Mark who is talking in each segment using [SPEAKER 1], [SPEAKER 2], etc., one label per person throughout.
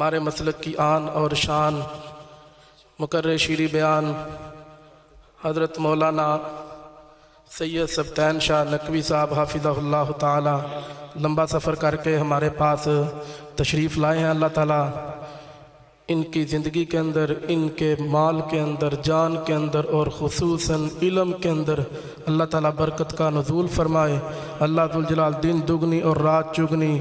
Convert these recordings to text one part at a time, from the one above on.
[SPEAKER 1] ہمارے مسلک کی آن اور شان مقرر شیریں بیان حضرت مولانا سید سبطین شاہ نقوی صاحب حافظہ اللہ تعالی لمبا سفر کر کے ہمارے پاس تشریف لائے ہیں۔ اللہ تعالیٰ ان کی زندگی کے اندر، ان کے مال کے اندر، جان کے اندر اور خصوصاً علم کے اندر اللہ تعالیٰ برکت کا نزول فرمائے۔ اللہ ذوالجلال دن دگنی اور رات چگنی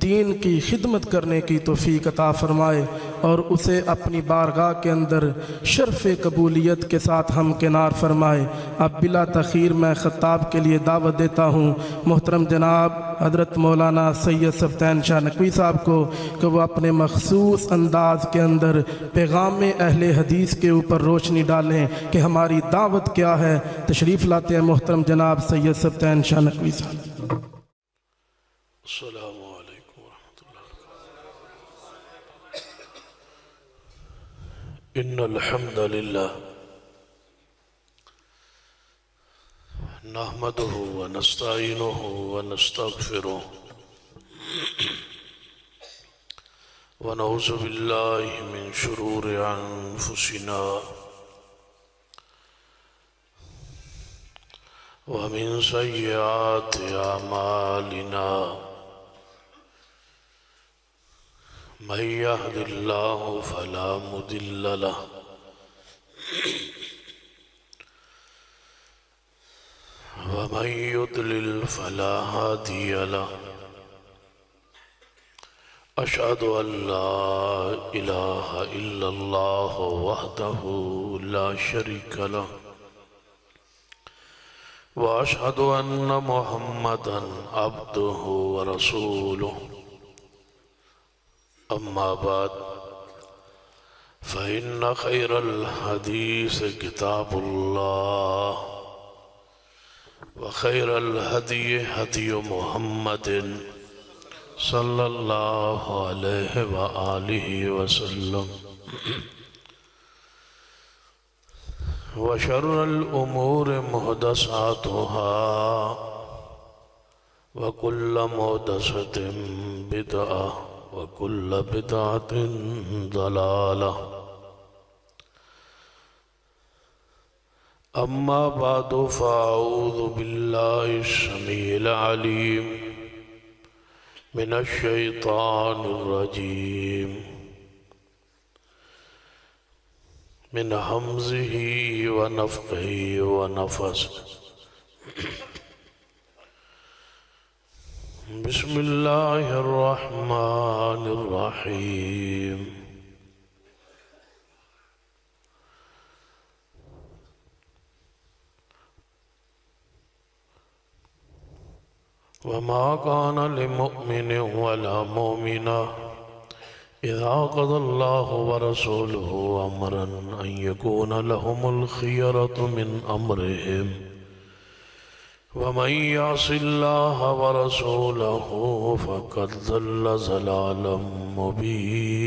[SPEAKER 1] دین کی خدمت کرنے کی توفیق عطا فرمائے اور اسے اپنی بارگاہ کے اندر شرف قبولیت کے ساتھ ہمکنار فرمائے۔ اب بلا تاخیر میں خطاب کے لیے دعوت دیتا ہوں محترم جناب حضرت مولانا سید سبطین شاہ نقوی صاحب کو کہ وہ اپنے مخصوص انداز کے اندر پیغام اہل حدیث کے اوپر روشنی ڈالیں کہ ہماری دعوت کیا ہے۔ تشریف لاتے ہیں محترم جناب سید سبطین شاہ نقوی صاحب۔
[SPEAKER 2] السلام علیکم ورحمۃ اللہ وبرکاتہ۔ ان الحمد للہ نحمده ونستعینه ونستغفره ونعوذ باللہ من شرور انفسنا ومن سیئات اعمالنا من يهد الله فلا مضل له ومن يضلل فلا هادي له أشهد أن لا إله إلا الله وحده لا شريك له وأشهد أن محمدًا عبده ورسوله أما بعد فإن خير الحديث كتاب الله وخير الهدي هدي محمد صلى الله عليه وآله وسلم وشر الأمور محدثاتها وكل محدثة بدعة وكل بدعة ضلالة أما بعد فأعوذ بالله السميع العليم من الشيطان الرجيم من همزه ونفخه ونفثه بسم الله الرحمن الرحيم وما كان لمؤمن ولا مؤمنة إذا قضى الله ورسوله أمرا أن يكون لهم الخيرة من أمرهم ومن يعص الله ورسوله فقد ضل ضلالا مبينا۔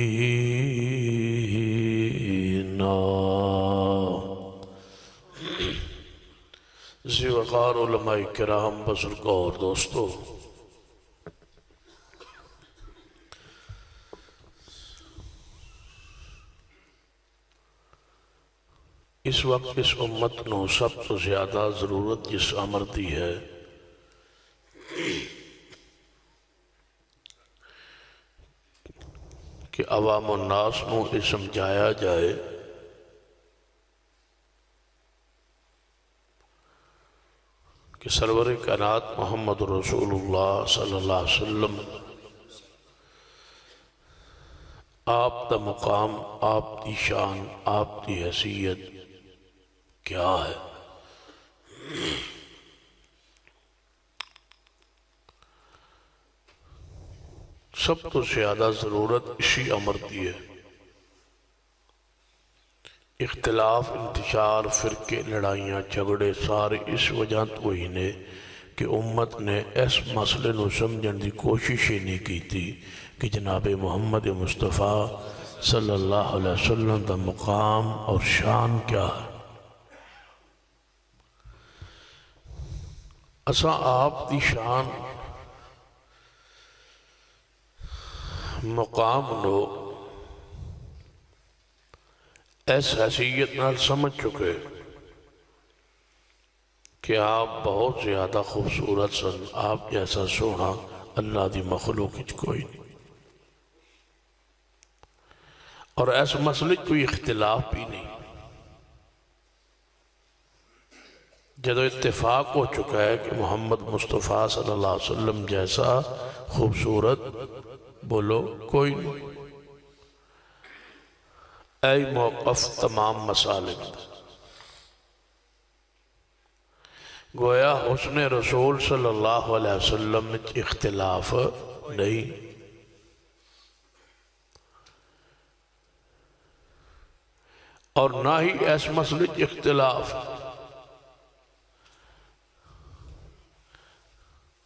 [SPEAKER 2] ذی وقار علماء کرام بزرگوں اور دوستو، اس وقت اس امت نو سب تو زیادہ ضرورت جس امر دی ہے کہ عوام الناس نو یہ سمجھایا جائے کہ سرور کائنات محمد رسول اللہ صلی اللہ علیہ وسلم آپ دا مقام، آپ دی شان، آپ دی حیثیت کیا ہے۔ سب تو زیادہ ضرورت اسی امر دی ہے۔ اختلاف، انتشار، فرقے، لڑائیاں، جھگڑے سارے اس وجہ تو ہی نے کہ امت نے اس مسئلے نو سمجھن دی کوشش ہی نہیں کی تھی کہ جناب محمد مصطفیٰ صلی اللہ علیہ وسلم دا مقام اور شان کیا ہے۔ اساں آپ دی شان مقام نو اس حیثیت نال سمجھ چکے کہ آپ بہت زیادہ خوبصورت سن، آپ جیسا سونا اللہ دی مخلوق وچ کوئی نہیں، اور اس مسئلے کوئی اختلاف بھی نہیں۔ جدو اتفاق ہو چکا ہے کہ محمد مصطفیٰ صلی اللہ علیہ وسلم جیسا خوبصورت بولو کوئی نہیں، اے موقف تمام مسالک دا، گویا حسن رسول صلی اللہ علیہ وسلم میں اختلاف نہیں، اور نہ ہی اس مسئلے کی اختلاف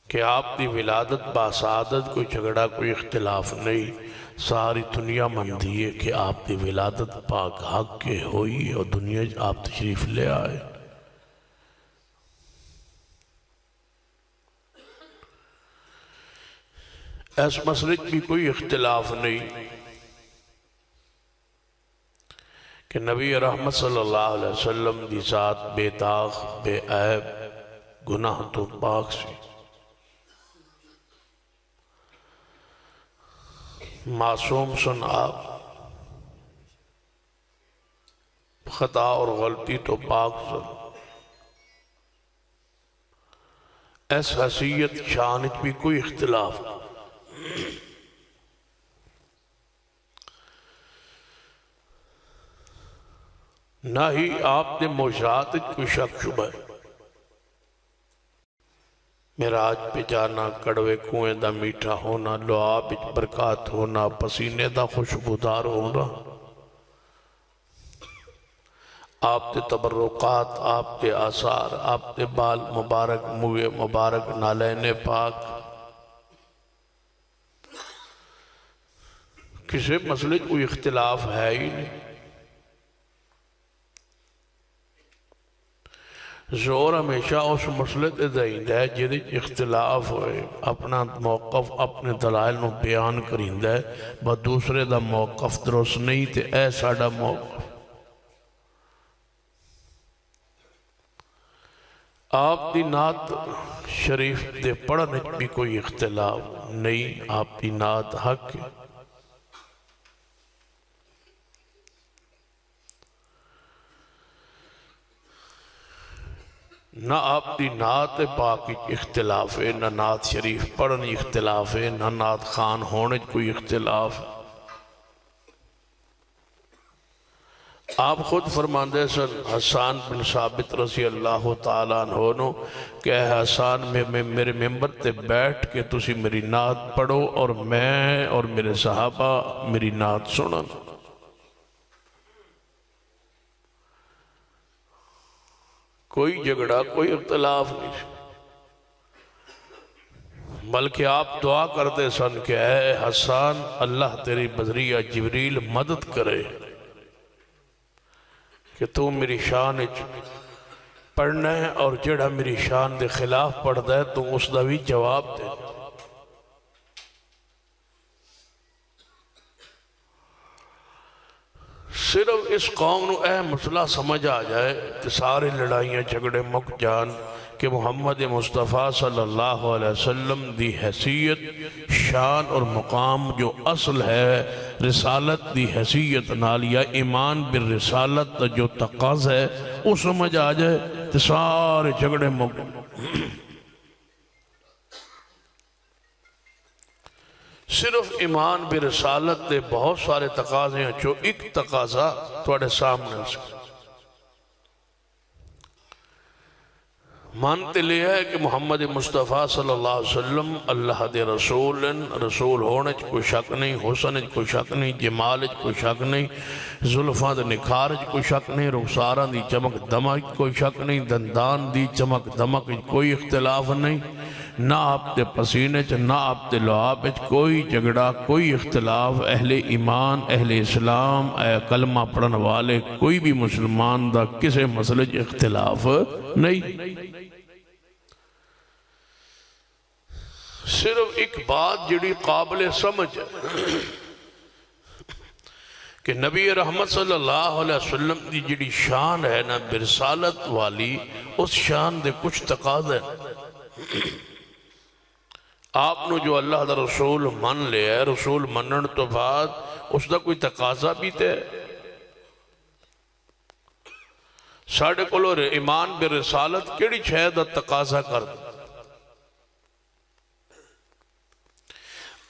[SPEAKER 2] کہ آپ دی ولادت باسعادت کوئی جھگڑا کوئی اختلاف نہیں، ساری دنیا مندی ہے کہ آپ دی ولادت پاک حق کے ہوئی اور دنیا آپ تشریف لے آئے۔ اس مسئلے کی کوئی اختلاف نہیں کہ نبی رحمت صلی اللہ علیہ وسلم دی ذات بے داغ بے عیب گناہ تو پاک سی، معصوم سن آپ، خطا اور غلطی تو پاک سن، اس حیثیت شانت بھی کوئی اختلاف نہ ہی آپ نے معجزات کوئی شک شبہ ہے۔ معراج پہ جانا، کڑوے کنویں دا میٹھا ہونا، لعاب وچ برکات ہونا، پسینے دا خوشبودار ہونا، آپ کے تبرکات، آپ کے آثار، آپ کے بال مبارک، منہ مبارک، نالین پاک، کسی مسئلے کوئی اختلاف ہے ہی نہیں۔ زور ہمیشہ اس مسئلے تے دائند ہے جدی اختلاف ہوئے، اپنا موقف اپنے دلائل نو بیان کریں ہے، بس دوسرے دا موقف درست نہیں تے اے ساڑا موقف۔ آپ دی نعت شریف دے پڑھنے بھی کوئی اختلاف نہیں، آپ دی نعت حق ہے۔ نہ آپ دی نعت پاک اختلاف ہے، نہ نعت شریف پڑھنے اختلاف ہے، نہ نعت خان ہونے کوئی اختلاف ہے۔ آپ خود فرماندے سن حسان بن ثابت رضی اللہ تعالیٰ عنہ کہ اے حسان میرے ممبر تے بیٹھ کے تسی میری نعت پڑھو اور میں اور میرے صحابہ میری نعت سنن۔ کوئی جھگڑا کوئی اختلاف نہیں، بلکہ آپ دعا کرتے سن کہ اے حسان اللہ تیری بذریعہ جبریل مدد کرے کہ تو میری شان پڑھنا ہے، اور جڑا میری شان دے خلاف پڑھ دے تو اس دا بھی جواب دے۔ صرف اس قوم نو اے مسئلہ سمجھ آ جائے کہ سارے لڑائیاں جھگڑے مک جان کہ محمد مصطفیٰ صلی اللہ علیہ وسلم دی حیثیت شان اور مقام جو اصل ہے رسالت دی حیثیت نال یا ایمان بالرسالت جو تقاض ہے وہ سمجھ آ جائے تو سارے جھگڑے مک۔ صرف ایمان برسالت دے بہت سارے تقاضے ہیں جو ایک تقاضا توڑے سامنے سے مانتے لئے ہے کہ محمد مصطفیٰ صلی اللہ علیہ وسلم اللہ دے رسول ہونے کوئی شک نہیں، حسن کوئی شک نہیں، جمال کوئی شک نہیں، زلفاں دے نکھار کوئی شک نہیں، رخساراں دی چمک دمک کوئی شک نہیں، دندان دی چمک دمک کوئی اختلاف نہیں، نہ آپ دے پسینے نہ آپ دے لعاب کوئی جھگڑا کوئی اختلاف، اہل ایمان اہل اسلام اے کلمہ پڑھن والے کوئی بھی مسلمان دا کسے مسئلے اختلاف نہیں۔ صرف ایک بات جڑی قابل سمجھ ہے کہ نبی رحمت صلی اللہ علیہ وسلم دی جڑی شان ہے نا برسالت والی، اس شان دے کچھ تقاضے آپ نو جو اللہ دا رسول من لے ہے، رسول منن تو بعد اس دا کوئی تقاضا بھی تے ساڑھے کلو ایمان برسالت کیڑی چھے دا تقاضا کر دے؟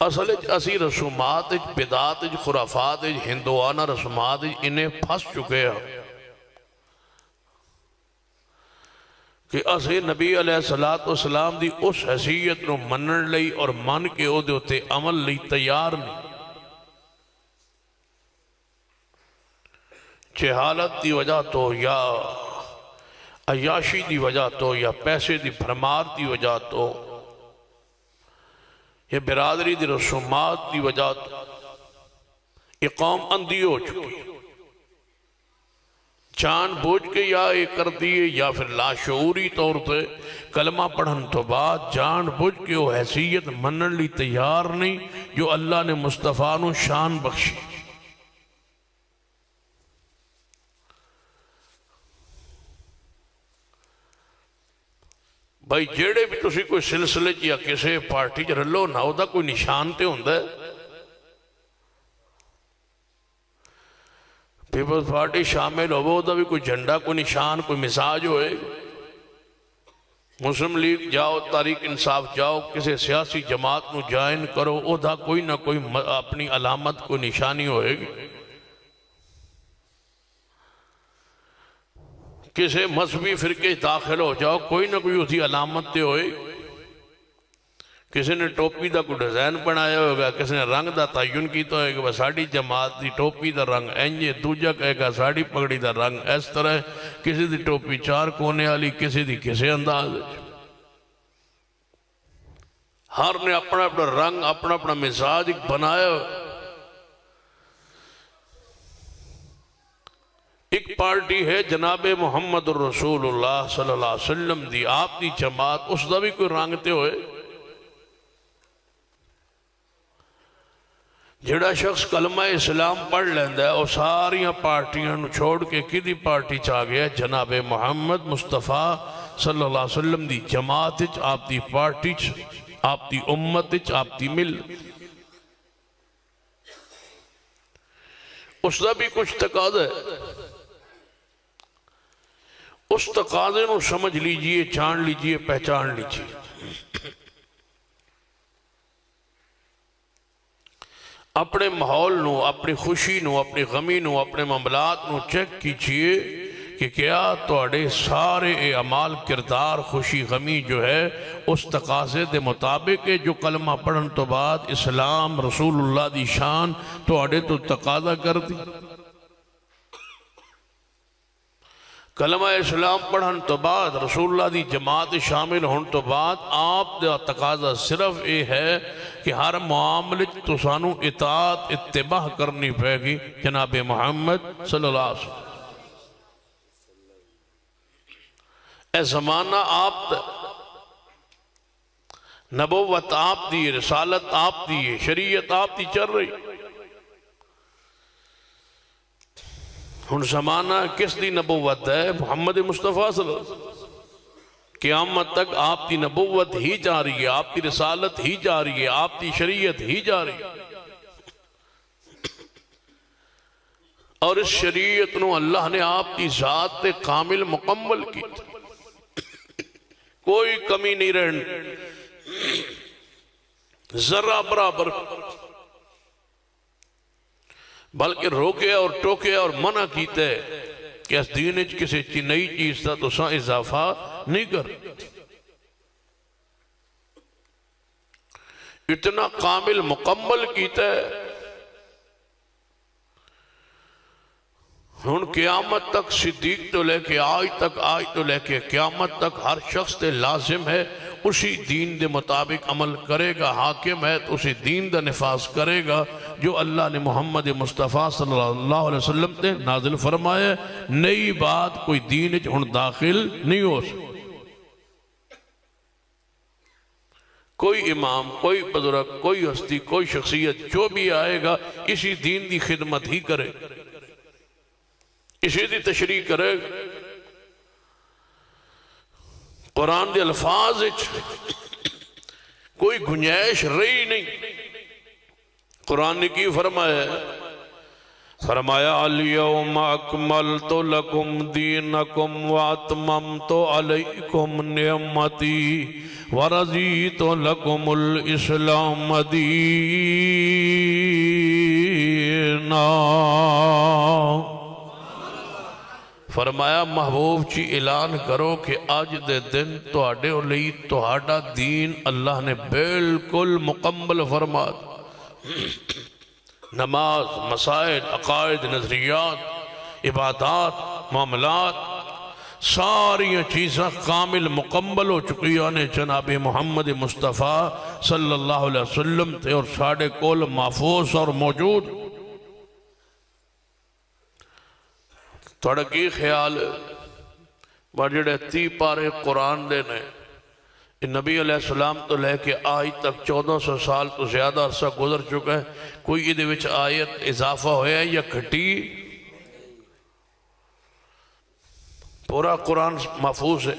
[SPEAKER 2] اصل اسی رسومات بدعات خرافات ہندوانہ رسومات انہیں پھنس چکے ہیں کہ اسی نبی علیہ السلام دی اس حیثیت نو منن لئی اور من کے او دے ہوتے عمل لئی تیار نہیں، جہالت دی وجہ تو یا عیاشی دی وجہ تو یا پیسے دی بھرمار دی وجہ تو یہ برادری دی رسومات دی وجہ تو یہ قوم اندھی ہو چکی، جان بوجھ کے یا یہ کر دیئے یا پھر لاشعوری طور پہ کلمہ پڑھن تو بعد جان بوجھ کے وہ حیثیت منن لی تیار نہیں جو اللہ نے مصطفیٰ نو شان بخشی۔ بھائی جیڑے بھی تسی کوئی سلسلے یا کسی پارٹی چ رلو نہ ہوتا کوئی نشان تے ہوندہ ہے، پیپلز پارٹی شامل ہوتا بھی کوئی جھنڈا کوئی نشان کوئی مزاج ہوئے، مسلم لیگ جاؤ تحریک انصاف جاؤ کسی سیاسی جماعت نو جائن کرو اوہدا کوئی نہ کوئی اپنی علامت کوئی نشانی ہوئے گی، کسی مذہبی فرقے داخل ہو جاؤ کوئی نہ کوئی اسی علامت تے ہوئے، کسی نے ٹوپی دا کوئی ڈیزائن بنایا ہوگا، کسی نے رنگ دا تعین کیتا ہوگا کہ ساڑی جماعت دی ٹوپی دا رنگ اینجے، دوجہ کہے گا ساڑی پگڑی دا رنگ اس طرح، کسی دی ٹوپی چار کونے والی کسی دی کسی انداز، ہر نے اپنا اپنا رنگ اپنا اپنا مزاج بنایا۔ ایک پارٹی ہے جناب محمد الرسول اللہ صلی اللہ علیہ وسلم دی، آپ دی جماعت اس دا بھی کوئی رنگتے ہوئے، جڑا شخص کلمہ اسلام پڑھ لیندہ ہے اور ساریاں پارٹیاں چھوڑ کے کدی پارٹی چاہ گیا جناب محمد مصطفیٰ صلی اللہ علیہ وسلم دی جماعت آپ دی پارٹی آپ دی امت آپ دی ملت، اس دا بھی کچھ تقاضا ہے، اس تقاضے نو سمجھ لیجئے جان لیجئے پہچان لیجئے۔ اپنے ماحول نو اپنی خوشی نو اپنی غمی نو اپنے معاملات نو چیک کیجئے کہ کیا تواڈے سارے اعمال کردار خوشی غمی جو ہے اس تقاضے دے مطابق ہے جو کلمہ پڑھن تو بعد اسلام رسول اللہ دی شان تواڈے تو تقاضا کر دی۔ کلمہ اسلام پڑھن تو بعد رسول اللہ دی جماعت شامل ہون تو بعد آپ دا تقاضا صرف یہ ہے کہ ہر معاملے تو سانو اطاعت اتباع کرنی پڑے گی جناب محمد صلی اللہ علیہ وسلم۔ اے زمانہ آپ دا، نبوت آپ دی، رسالت آپ دی، شریعت آپ دی چل رہی، ہن زمانہ کس دی نبوت ہے؟ محمد مصطفیٰ صلی اللہ علیہ وسلم، قیامت تک آپ دی نبوت ہی جاری ہے، آپ دی رسالت ہی جاری ہے، آپ دی شریعت ہی جاری ہے، اور اس شریعت نو اللہ نے آپ دی ذات تے کامل مکمل کی، کوئی کمی نہیں رہن، ذرہ برابر، بلکہ روکے اور ٹوکے اور منع کیتے کہ اس دین کسی نئی چیز تھا تو ساں اضافہ نہیں کر، اتنا کامل مکمل کیتا ہے۔ ہن قیامت تک صدیق تو لے کے آج تو لے کے قیامت تک ہر شخص تے لازم ہے اسی دین دے مطابق عمل کرے گا، حاکم ہے تو اسی دین دا نفاذ کرے گا جو اللہ نے محمد مصطفیٰ صلی اللہ علیہ وسلم تے نازل فرمایا، نئی بات کوئی دین ہن داخل نہیں ہو سکتی۔ کوئی امام، کوئی بزرگ، کوئی ہستی، کوئی شخصیت جو بھی آئے گا اسی دین دی خدمت ہی کرے، اسی دی تشریح کرے. قرآن دے الفاظ کوئی گنجائش رہی نہیں. قرآن نے کی فرمایا ہے؟ فرمایا الیوم اکملت لکم دینکم واتممت علیکم نعمتی ورضیت لکم الاسلام دینا. فرمایا محبوب جی اعلان کرو کہ آج دے دن تہاڈے لئی تہاڈا دین اللہ نے بالکل مکمل فرما. نماز، مسائل، عقائد، نظریات، عبادات، معاملات، ساری چیزیں کامل مکمل ہو چکی ہیں جناب محمد مصطفیٰ صلی اللہ علیہ وسلم تھے اور ساڑھے کول محفوظ اور موجود. تھوڑا کی خیال بڑھڑے 30 پارے قرآن دے نے نبی علیہ السلام تو لے کے آج تک 1400 سال تو زیادہ عرصہ گزر چکا ہے، کوئی ادھے وچ آیت اضافہ ہویا ہے یا گھٹی؟ پورا قرآن محفوظ ہے،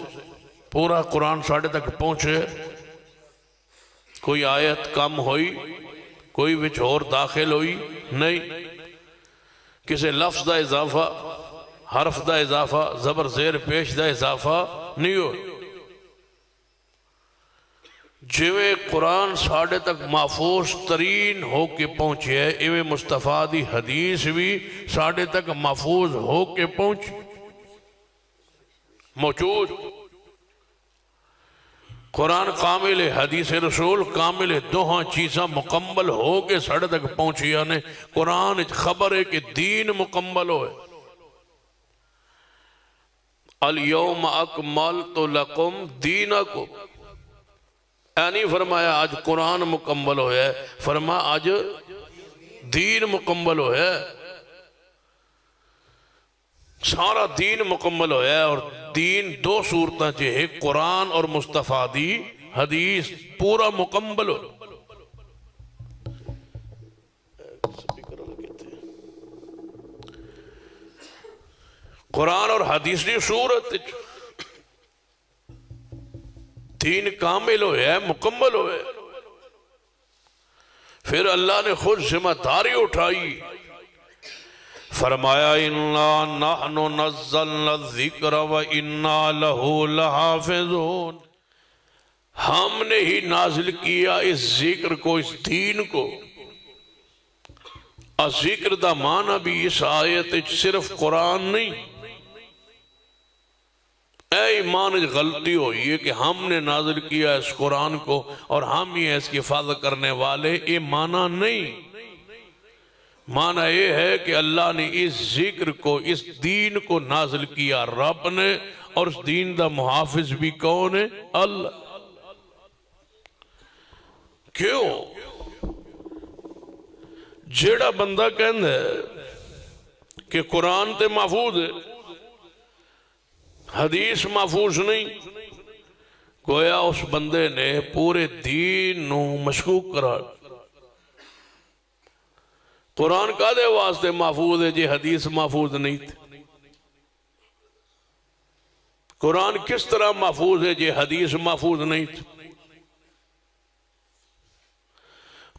[SPEAKER 2] پورا قرآن ساڑھے تک پہنچے. کوئی آیت کم ہوئی، کوئی وچ اور داخل ہوئی نہیں، کسی لفظ دا اضافہ، حرف دا اضافہ، زبر زیر پیش دا اضافہ نہیں ہو. جویں قرآن ساڑھے تک محفوظ ترین ہو کے پہنچے ہے، ایویں مصطفیٰ دی حدیث بھی ساڑھے تک محفوظ ہو کے پہنچ موجود. قرآن کامل ہے، حدیث رسول کامل ہے، دوہاں چیزاں مکمل ہو کے ساڑھے تک پہنچی ہے. قرآن خبر ہے کہ دین مکمل ہوئے. الیوم اکملت لکم دینکم، نہیں فرمایا آج قرآن مکمل ہویا ہے، فرما آج دین مکمل ہویا ہے. سارا دین مکمل ہویا ہے. اور دین 2 صورتیں چاہے قرآن اور مصطفیٰ دی حدیث پورا مکمل ہو. قرآن اور حدیث دی صورت دین کامل ہوئے ہے، مکمل ہوئے. پھر اللہ نے خود ذمہ داری اٹھائی، فرمایا اِنَّا نَحْنُ نَزَّلْنَا الذِّكْرَ وَإِنَّا لَهُ لَحَافِظُونَ. ہم نے ہی نازل کیا اس ذکر کو، اس دین کو. ذکر دا معنی بھی اس آیت صرف قرآن نہیں. اے ایمان غلطی ہوئی ہے کہ ہم نے نازل کیا اس قرآن کو اور ہم ہی اس کی حفاظت کرنے والے، یہ معنی نہیں. معنی یہ ہے کہ اللہ نے اس ذکر کو، اس دین کو نازل کیا رب نے، اور اس دین دا محافظ بھی کون ہے؟ اللہ. کیوں؟ جیڑا بندہ کہندا ہے کہ قرآن تے محفوظ ہے، حدیث محفوظ نہیں، گویا اس بندے نے پورے دین نو مشکوک قرار. قرآن کا دے واسطے محفوظ ہے جی حدیث محفوظ نہیں تھی؟ قرآن کس طرح محفوظ ہے جی حدیث محفوظ نہیں تھی؟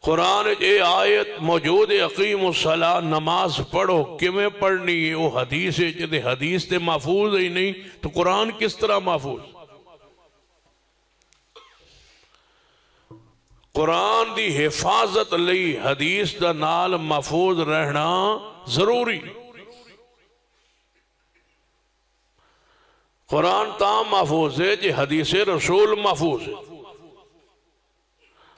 [SPEAKER 2] قرآن اے آیت موجود ہے اقیم الصلاۃ، نماز پڑھو، کیویں پڑھنی ہے وہ حدیث ہے. جدے حدیث تے محفوظ ہی نہیں تو قرآن کس طرح محفوظ؟ قرآن دی حفاظت لئی حدیث دا نال محفوظ رہنا ضروری. قرآن تاں محفوظ ہے جی حدیث رسول محفوظ ہے.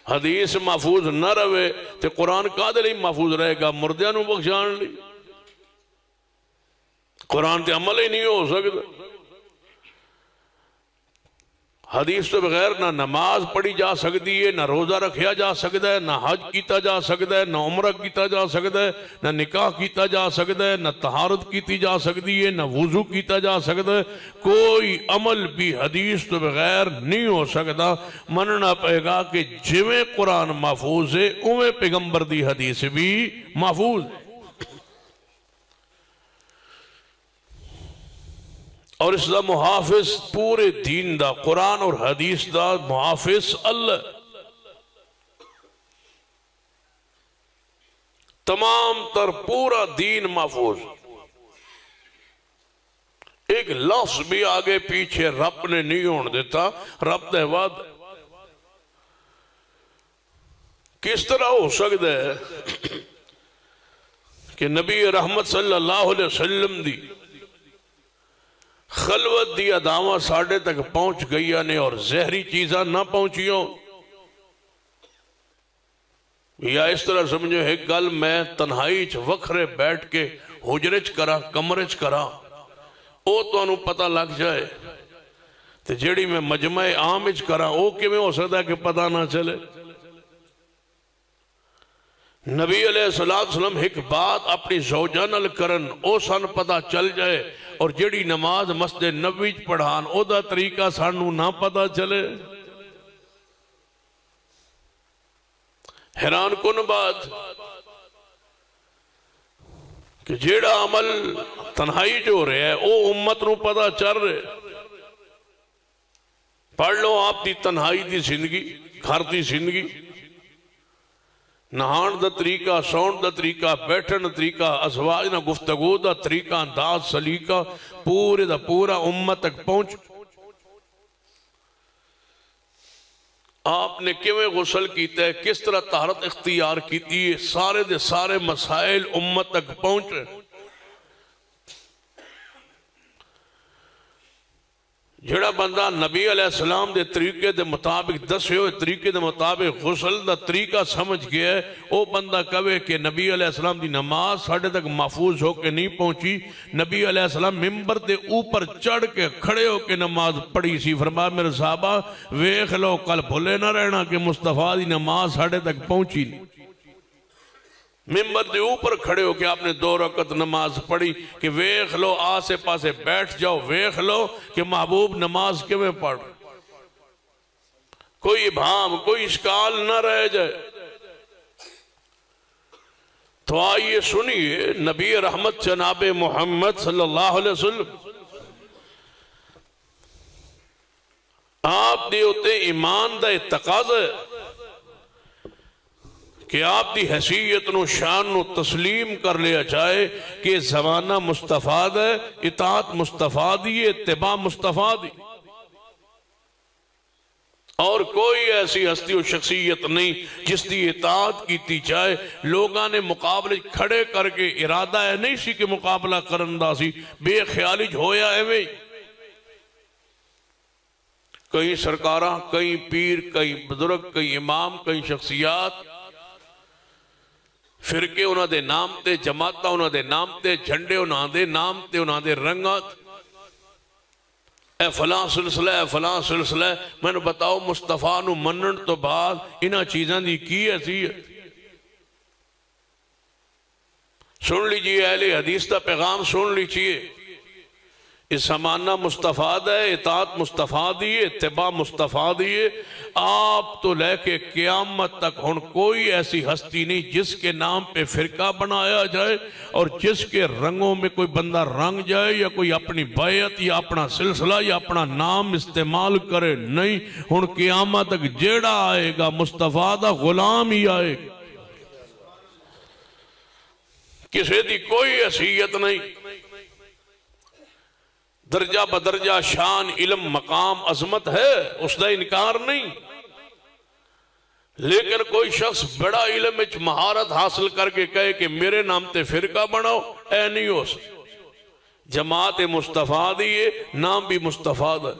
[SPEAKER 2] حدیث محفوظ نہ رہے تو قرآن کا دے محفوظ رہے گا؟ مردیاں نو بخشان لی. قرآن تے عمل ہی نہیں ہو سکتا. حدیث تو بغیر نہ نماز پڑھی جا سکتی ہے، نہ روزہ رکھیا جا سکتا ہے، نہ حج کیتا جا سکتا ہے، نہ عمرہ کیتا جا سکتا ہے، نہ نکاح کیتا جا سکتا ہے، نہ طہارت کیتی جا سکتی ہے، نہ وضو کیتا جا سکتا ہے۔ کوئی عمل بھی حدیث تو بغیر نہیں ہو سکتا۔ مننا پائے گا کہ جویں قرآن محفوظ ہے اویں پیغمبر دی حدیث بھی محفوظ ہے۔ اور اس دا محافظ پورے دین دا، قرآن اور حدیث دا محافظ اللہ، تمام تر پورا دین محفوظ۔ ایک لفظ بھی آگے پیچھے رب نے نہیں ہون دیتا، رب دے وعد۔ کس طرح ہو سکتا ہے کہ نبی رحمت صلی اللہ علیہ وسلم دی خلوت دی اداواں ساڑھے تک پہنچ گئی نے اور زہری چیزاں نہ پہنچیوں؟ یا اس طرح سمجھو ایک گل میں تنہائی چ وکھرے بیٹھ کے حجرے چ کرا، کمرے چ کرا، او تو انہوں پتہ لگ جائے، تے جیڑی میں مجمع عام چ کرا او کیویں ہو سکتا ہے کہ پتہ نہ چلے؟ نبی علیہ السلام ایک بات اپنی زوجہ نال کرن او سان پتہ چل جائے، اور جیڑی نماز مسجد نبوی پڑھان او دا طریقہ سانو نہ پتہ چلے۔ حیران کن بات کہ جیڑا عمل تنہائی جو رہے ہے او امت نو پتہ چل رہے۔ پڑھ لو آپ دی تنہائی دی زندگی، گھر دی زندگی، نہان دا طریقہ، سون دا طریقہ، بیٹھن دا طریقہ، ازواج نہ گفتگو دا طریقہ، انداز سلیقہ، پورے دا پورا امت تک پہنچ۔ آپ نے کیویں غسل کیتا ہے، کس طرح طہارت اختیار کیتی ہے، سارے دے سارے مسائل امت تک پہنچ۔ جڑا بندہ نبی علیہ السلام دے طریقے دے مطابق دسے ہوئے طریقے دے مطابق غسل دا طریقہ سمجھ گیا ہے، او بندہ کہے کہ نبی علیہ السلام دی نماز ساڑھے تک محفوظ ہو کے نہیں پہنچی۔ نبی علیہ السلام ممبر دے اوپر چڑھ کے کھڑے ہو کے نماز پڑھی سی۔ فرمایا میرے صحابہ ویکھ لو، کل بھولے نہ رہنا کہ مصطفیٰ دی نماز ساڑھے تک پہنچی نہیں۔ ممبر دے اوپر کھڑے ہو کے آپ نے 2 رکعت نماز پڑھی کہ ویکھ لو، آسے پاسے بیٹھ جاؤ، ویکھ لو کہ محبوب نماز کیویں پڑھ، کوئی ابہام، کوئی اشکال نہ رہ جائے۔ تو آئیے سنیے نبی رحمت جناب محمد صلی اللہ علیہ وسلم، آپ دیوتے ایمان دا تقاضا ہے کہ آپ دی حیثیت نو شان نو تسلیم کر لیا جائے کہ زمانہ مصطفیٰ ہے، اطاعت مصطفیٰ دی، اتباع مصطفیٰ دی، اور کوئی ایسی ہستی و شخصیت نہیں جس دی اطاعت کیتی جائے۔ لوگاں نے مقابلے کھڑے کر کے ارادہ ہے نہیں سی کہ مقابلہ کرندہ سی، بے خیالی ہویا ایویں، کئی سرکاراں، کئی پیر، کئی بزرگ، کئی امام، کئی شخصیات، فرقے انہاں دے نام تے، جماعتاں انہاں دے نام تے، جھنڈے انہاں دے نام تے، انہاں دے رنگات، اے فلاں سلسلہ، اے فلاں سلسلہ۔ میں نے بتاؤ مصطفیٰ نو منن تو بعد انہاں چیزاں دی کی حیثیت؟ سن لیجئے اہل حدیث دا پیغام سن لیجئے، اس زمانہ مصطفیٰ ہے، اطاعت مصطفیٰ دی، اتباع مصطفیٰ دی۔ آپ تو لے کے قیامت تک ہن کوئی ایسی ہستی نہیں جس کے نام پہ فرقہ بنایا جائے اور جس کے رنگوں میں کوئی بندہ رنگ جائے یا کوئی اپنی بیعت یا اپنا سلسلہ یا اپنا نام استعمال کرے، نہیں۔ ہن قیامت تک جیڑا آئے گا مصطفیٰ دا غلام ہی آئے گا، کسی دی کوئی حیثیت نہیں۔ درجہ بدرجہ شان، علم، مقام، عظمت ہے، اس دا انکار نہیں، لیکن کوئی شخص بڑا علم وچ مہارت حاصل کر کے کہے کہ میرے نام تے فرقہ بناؤ، اے نہیں ہو سکتا۔ جماعت مصطفیٰ دیئے، نام بھی مصطفیٰ دا،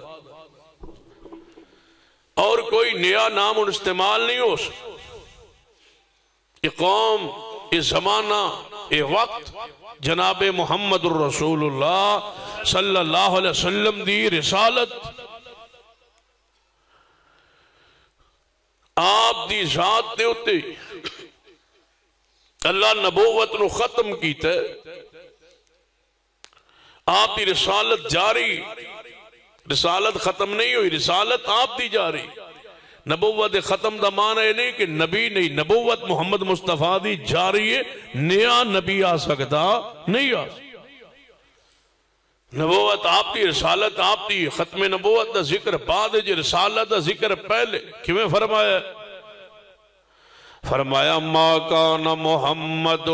[SPEAKER 2] اور کوئی نیا نام ان استعمال نہیں ہو سکتا۔ یہ قوم، یہ زمانہ، یہ وقت جناب محمد الرسول اللہ صلی اللہ علیہ وسلم دی رسالت آپ دی ذات دے اتے اللہ نبوت نو ختم کیتا ہے، آپ دی رسالت جاری، رسالت ختم نہیں ہوئی، رسالت آپ دی جاری۔ نبوت ختم دا معنی ہے نہیں کہ نبی نہیں، نبوت محمد مصطفیٰ دی جاری ہے، نیا نبی آ سکتا نہیں آ سکتا۔ نبوت آپ دی، رسالت آپ دی، ختم نبوت دا ذکر بعد جی، رسالت دا ذکر پہلے۔ کیوں فرمایا؟ فرمایا ما کان محمد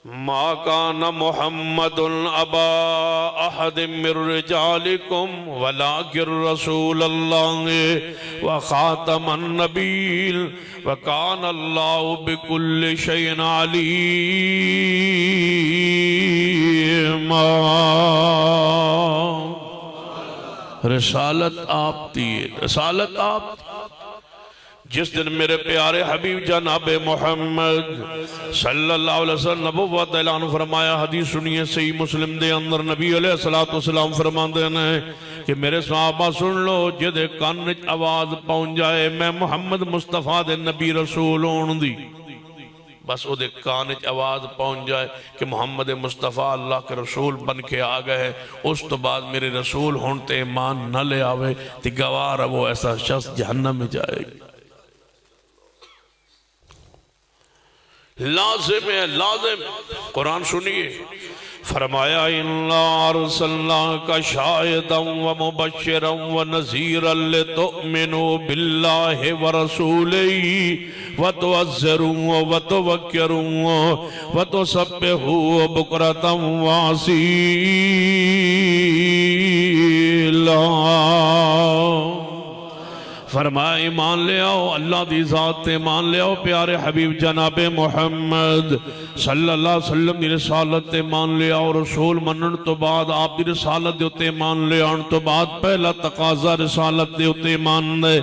[SPEAKER 2] ما کان محمد ابا احد من رجالکم ولکن رسول اللہ وخاتم النبیین وکان اللہ بکل شیء علیم۔ رسالت آپ دی، رسالت آپ دی۔ جس دن میرے پیارے حبیب جناب محمد صلی اللہ علیہ وسلم نبوت اعلان فرمایا، حدیث سنیے صحیح مسلم دے اندر نبی علیہ السلام فرماندے ہیں کہ میرے صحابہ سن لو، جدے کان آواز پہنچ جائے میں محمد مصطفیٰ دے نبی رسول ہون دی، بس او دے کان آواز پہنچ جائے کہ محمد مصطفیٰ اللہ کے رسول بن کے آ گئے، اس تو بعد میرے رسول ہونتے ایمان نہ لے آوے تی گوارا وہ ایسا شخص جہنم میں جائے گی۔ لازم ہے، لازم۔ قرآن سنیے، فرمایا اِنَّا أَرْسَلْنَاكَ شَاهِدًا وَمُبَشِّرًا وَنَذِيرًا لِتُؤْمِنُوا بِاللَّهِ وَرَسُولِهِ وَتُعَزِّرُوهُ وَتُوَقِّرُوهُ وَتُسَبِّحُوهُ بُكْرَةً وَأَصِيلًا۔ فرمایا ایمان لے آؤ، اللہ دی ذات ایمان لے آؤ، پیارے حبیب جناب محمد صلی اللہ علیہ وسلم دی رسالت ایمان لے آؤ۔ رسول منن تو بعد آپ دی رسالت دے اتے ایمان لے آن تو بعد پہلا تقاضا رسالت دے اتے ایمان دے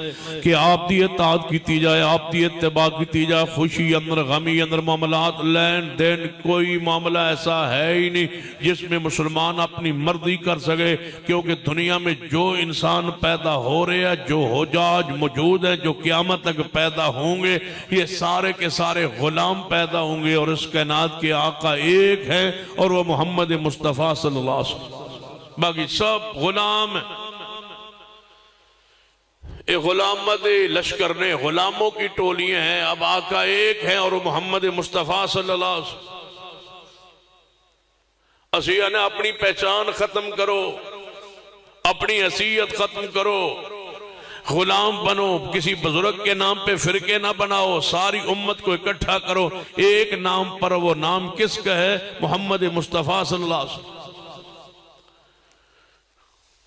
[SPEAKER 2] کہ آپ دی اطاعت کیتی جائے، آپ دی اتباع کیتی جائے۔ خوشی اندر، غمی اندر، معاملات لین دین، کوئی معاملہ ایسا ہے ہی نہیں جس میں مسلمان اپنی مرضی کر سکے، کیونکہ دنیا میں جو انسان پیدا ہو رہے ہیں، جو ہو جا موجود ہیں، جو قیامت تک پیدا ہوں گے، یہ سارے کے سارے غلام پیدا ہوں گے، اور اس کائنات کے آقا ایک ہے اور وہ محمد مصطفیٰ صلی اللہ علیہ وسلم، باقی سب غلام ہیں۔ ایک غلامت لشکر نے غلاموں کی ٹولیاں ہیں، اب آقا ایک ہے اور وہ محمد مصطفیٰ صلی اللہ علیہ وسلم۔ اسیہ نے اپنی پہچان ختم کرو، اپنی حیثیت ختم کرو، غلام بنو، کسی بزرگ کے نام پہ فرقے نہ بناؤ، ساری امت کو اکٹھا کرو ایک نام پر۔ وہ نام کس کا ہے؟ محمد مصطفیٰ صلی اللہ علیہ وسلم۔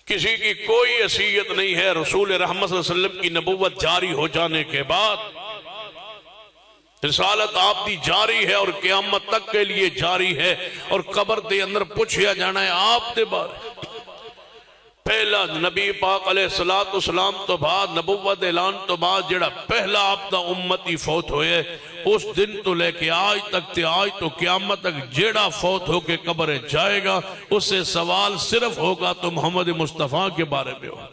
[SPEAKER 2] کسی کی کوئی حیثیت نہیں ہے۔ رسول رحمت صلی اللہ علیہ وسلم کی نبوت جاری ہو جانے کے بعد رسالت آپ دی جاری ہے اور قیامت تک کے لیے جاری ہے، اور قبر دے اندر پوچھیا جانا ہے آپ دے بارے۔ پہلا نبی پاک علیہ السلام تو بعد نبوت اعلان تو بعد جڑا پہلا آپ دا امتی فوت ہوئے، اس دن تو لے کے آج تک تے آج تو قیامت تک جڑا فوت ہو کے قبر جائے گا، اس سے سوال صرف ہوگا تو محمد مصطفیٰ کے بارے میں ہوگا،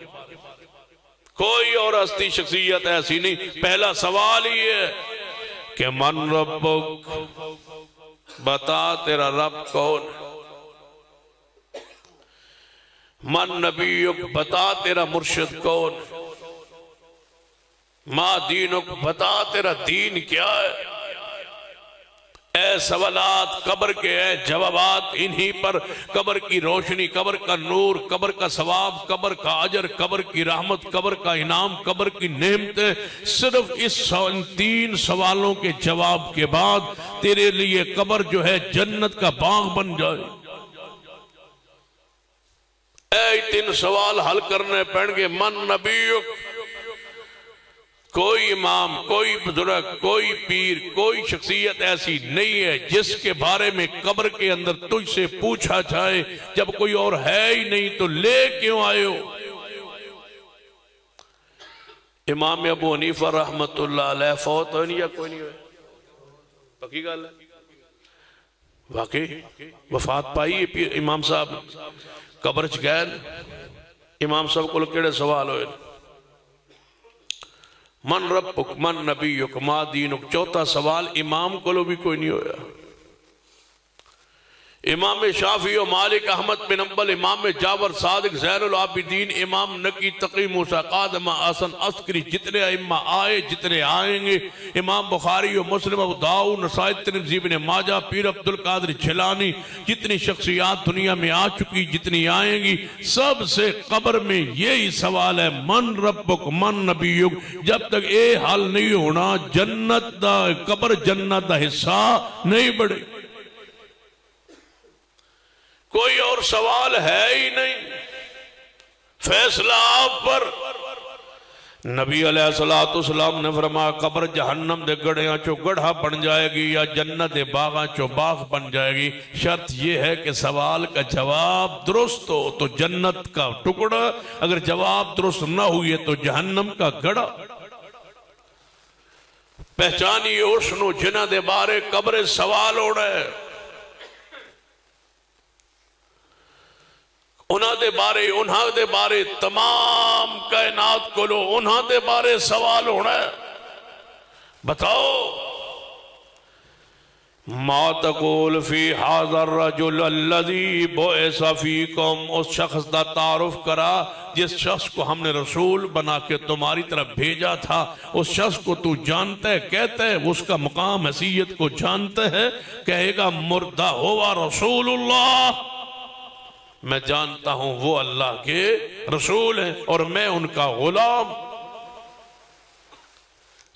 [SPEAKER 2] کوئی اور ہستی شخصیت ایسی نہیں۔ پہلا سوال ہی ہے کہ من ربک، بتا تیرا رب کون ہے؟ من نبیک، بتا تیرا مرشد کون؟ ما دینک، بتا تیرا دین کیا ہے؟ اے سوالات قبر کے، اے جوابات انہی پر قبر کی روشنی، قبر کا نور، قبر کا ثواب، قبر کا اجر، قبر کی رحمت، قبر کا انعام، قبر کی نعمتیں، صرف اس تین سوالوں کے جواب کے بعد تیرے لیے قبر جو ہے جنت کا باغ بن جائے۔ اے تین سوال حل کرنے پڑیں گے۔ من نبیک، کوئی امام، کوئی بزرگ، کوئی پیر، کوئی شخصیت ایسی نہیں ہے جس کے بارے میں قبر کے اندر تجھ سے پوچھا جائے جب کوئی اور ہے ہی نہیں تو لے کیوں آئے ہو؟ امام ابو حنیفہ رحمت اللہ علیہ فوت ہوئے نہیں یا کوئی نہیں ہوئے؟ پکی گال ہے، واقعی وفات پائی امام صاحب، قبر چ گئے، امام صاحب کو کیڑے سوال ہوئے؟ من ربک من نبیک ما دینک. چوتھا سوال امام کو بھی کوئی نہیں ہویا. امام شافعی و مالک احمد بن حنبل، امام جعفر صادق زین العابدین، امام نقی تقی موسیٰ قادم حسن عسکری، جتنے ائمہ آئے جتنے آئیں گے، امام بخاری و مسلم ابو داؤد نسائی ترمذی ابن ماجہ پیر عبدالقادر جیلانی، جتنی شخصیات دنیا میں آ چکی جتنی آئیں گی، سب سے قبر میں یہی سوال ہے من ربک من نبیک. جب تک اے حل نہیں ہونا جنت دا قبر جنت دا حصہ نہیں بڑھے. کوئی اور سوال ہے ہی نہیں، فیصلہ آپ پر. نبی علیہ السلام نے فرمایا قبر جہنم دے گڑھیاں چو گڑھا بن جائے گی یا جنت دے باغاں چو باغ بن جائے گی. شرط یہ ہے کہ سوال کا جواب درست ہو تو جنت کا ٹکڑا، اگر جواب درست نہ ہوئے تو جہنم کا گڑھا. پہچانی اوشنو جنہ دے بارے قبر سوال ہو رہا ہے، انہاں دے بارے تمام کائنات کو لو انہاں دے بارے سوال ہونا ہے. بتاؤ ما تقول فی ھذا الرجل الذی بعث فیکم. اس شخص دا تعارف کرا جس شخص کو ہم نے رسول بنا کے تمہاری طرف بھیجا تھا. اس شخص کو تو جانتا ہے، کہتا ہے اس کا مقام حیثیت کو جانتا ہے، کہے گا مردہ ہوا رسول اللہ، میں جانتا ہوں وہ اللہ کے رسول ہیں اور میں ان کا غلام.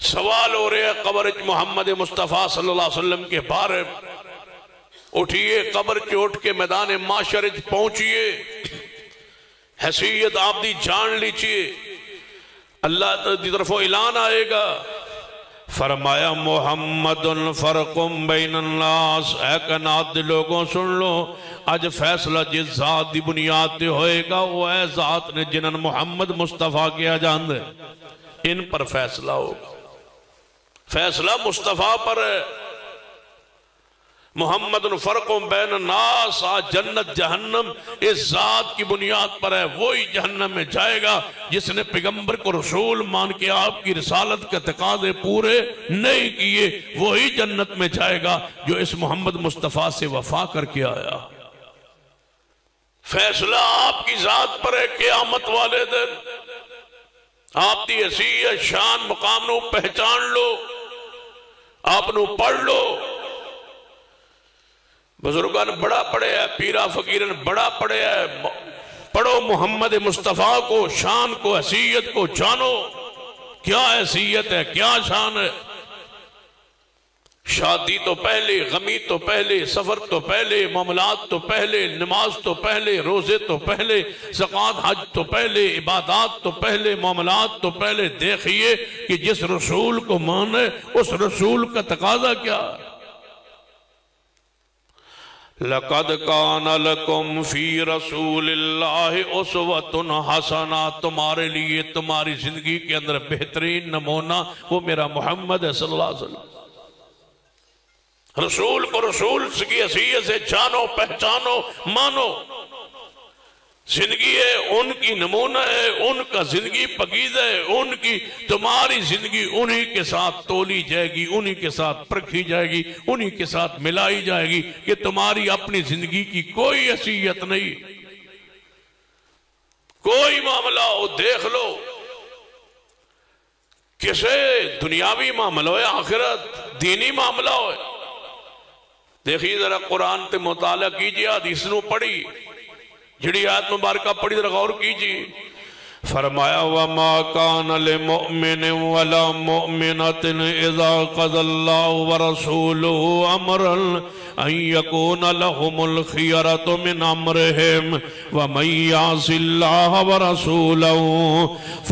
[SPEAKER 2] سوال ہو رہے ہیں قبر محمد مصطفیٰ صلی اللہ علیہ وسلم کے بارے. اٹھئے قبر کے اٹھ کے میدان معاشر پہنچئے، حیثیت آپ دی جان لیجئے. اللہ کی طرف اعلان آئے گا. فرمایا محمد فرق بین الناس. اے کائنات دے لوگوں سن لو، آج فیصلہ جس ذات دی بنیاد تے ہوئے گا وہ اے ذات نے جنہاں محمد مصطفیٰ کیا جان دے، ان پر فیصلہ ہوگا. فیصلہ مصطفیٰ پر ہے. محمد فرق بین الناس. آج جنت جہنم اس ذات کی بنیاد پر ہے. وہی جہنم میں جائے گا جس نے پیغمبر کو رسول مان کے آپ کی رسالت کے تقاضے پورے نہیں کیے. وہی جنت میں جائے گا جو اس محمد مصطفیٰ سے وفا کر کے آیا. فیصلہ آپ کی ذات پر ہے. قیامت والے دن آپ دی حیثیت شان مقام نو پہچان لو، آپ نو پڑھ لو. بزرگان بڑا پڑھے ہے، پیرا فقیرن بڑا پڑھے ہے. پڑھو محمد مصطفیٰ کو، شان کو، حیثیت کو جانو. کیا حیثیت ہے، کیا شان ہے. شادی تو پہلے، غمی تو پہلے، سفر تو پہلے، معاملات تو پہلے، نماز تو پہلے، روزے تو پہلے، زکوٰۃ حج تو پہلے، عبادات تو پہلے، معاملات تو پہلے. دیکھیے کہ جس رسول کو مانے اس رسول کا تقاضا کیا ہے. لَقَدْ كَانَ لَكُمْ فِي رَسُولِ اللَّهِ أُسْوَةٌ حَسَنَةٌ. تمہارے لیے تمہاری زندگی کے اندر بہترین نمونہ وہ میرا محمد ہے صلی اللہ علیہ وسلم. رسول کو رسول کی حیثیت سے جانو، پہچانو، مانو. زندگی ہے ان کی نمونہ ہے، ان کا زندگی پاکیزہ ہے، ان کی تمہاری زندگی انہی کے ساتھ تولی جائے گی، انہی کے ساتھ پرکھی جائے گی، انہی کے ساتھ ملائی جائے گی کہ تمہاری اپنی زندگی کی کوئی حیثیت نہیں. کوئی معاملہ ہو دیکھ لو، کسے دنیاوی معاملہ ہوئے، آخرت دینی معاملہ ہوئے. دیکھیے ذرا قرآن تے مطالعہ کیجئے، حدیث نو پڑھی، جڑی آیت مبارکہ پڑھی ذرا غور کیجئے. فرمایا وَمَا كَانَ لِمُؤْمِنٍ وَلَا مُؤْمِنَةٍ إِذَا قَضَى اللَّهُ وَرَسُولُهُ أَمْرًا أَن يَكُونَ لَهُمُ الْخِيَرَةُ مِنْ أَمْرِهِمْ وَمَن يَعْصِ اللَّهَ وَرَسُولَهُ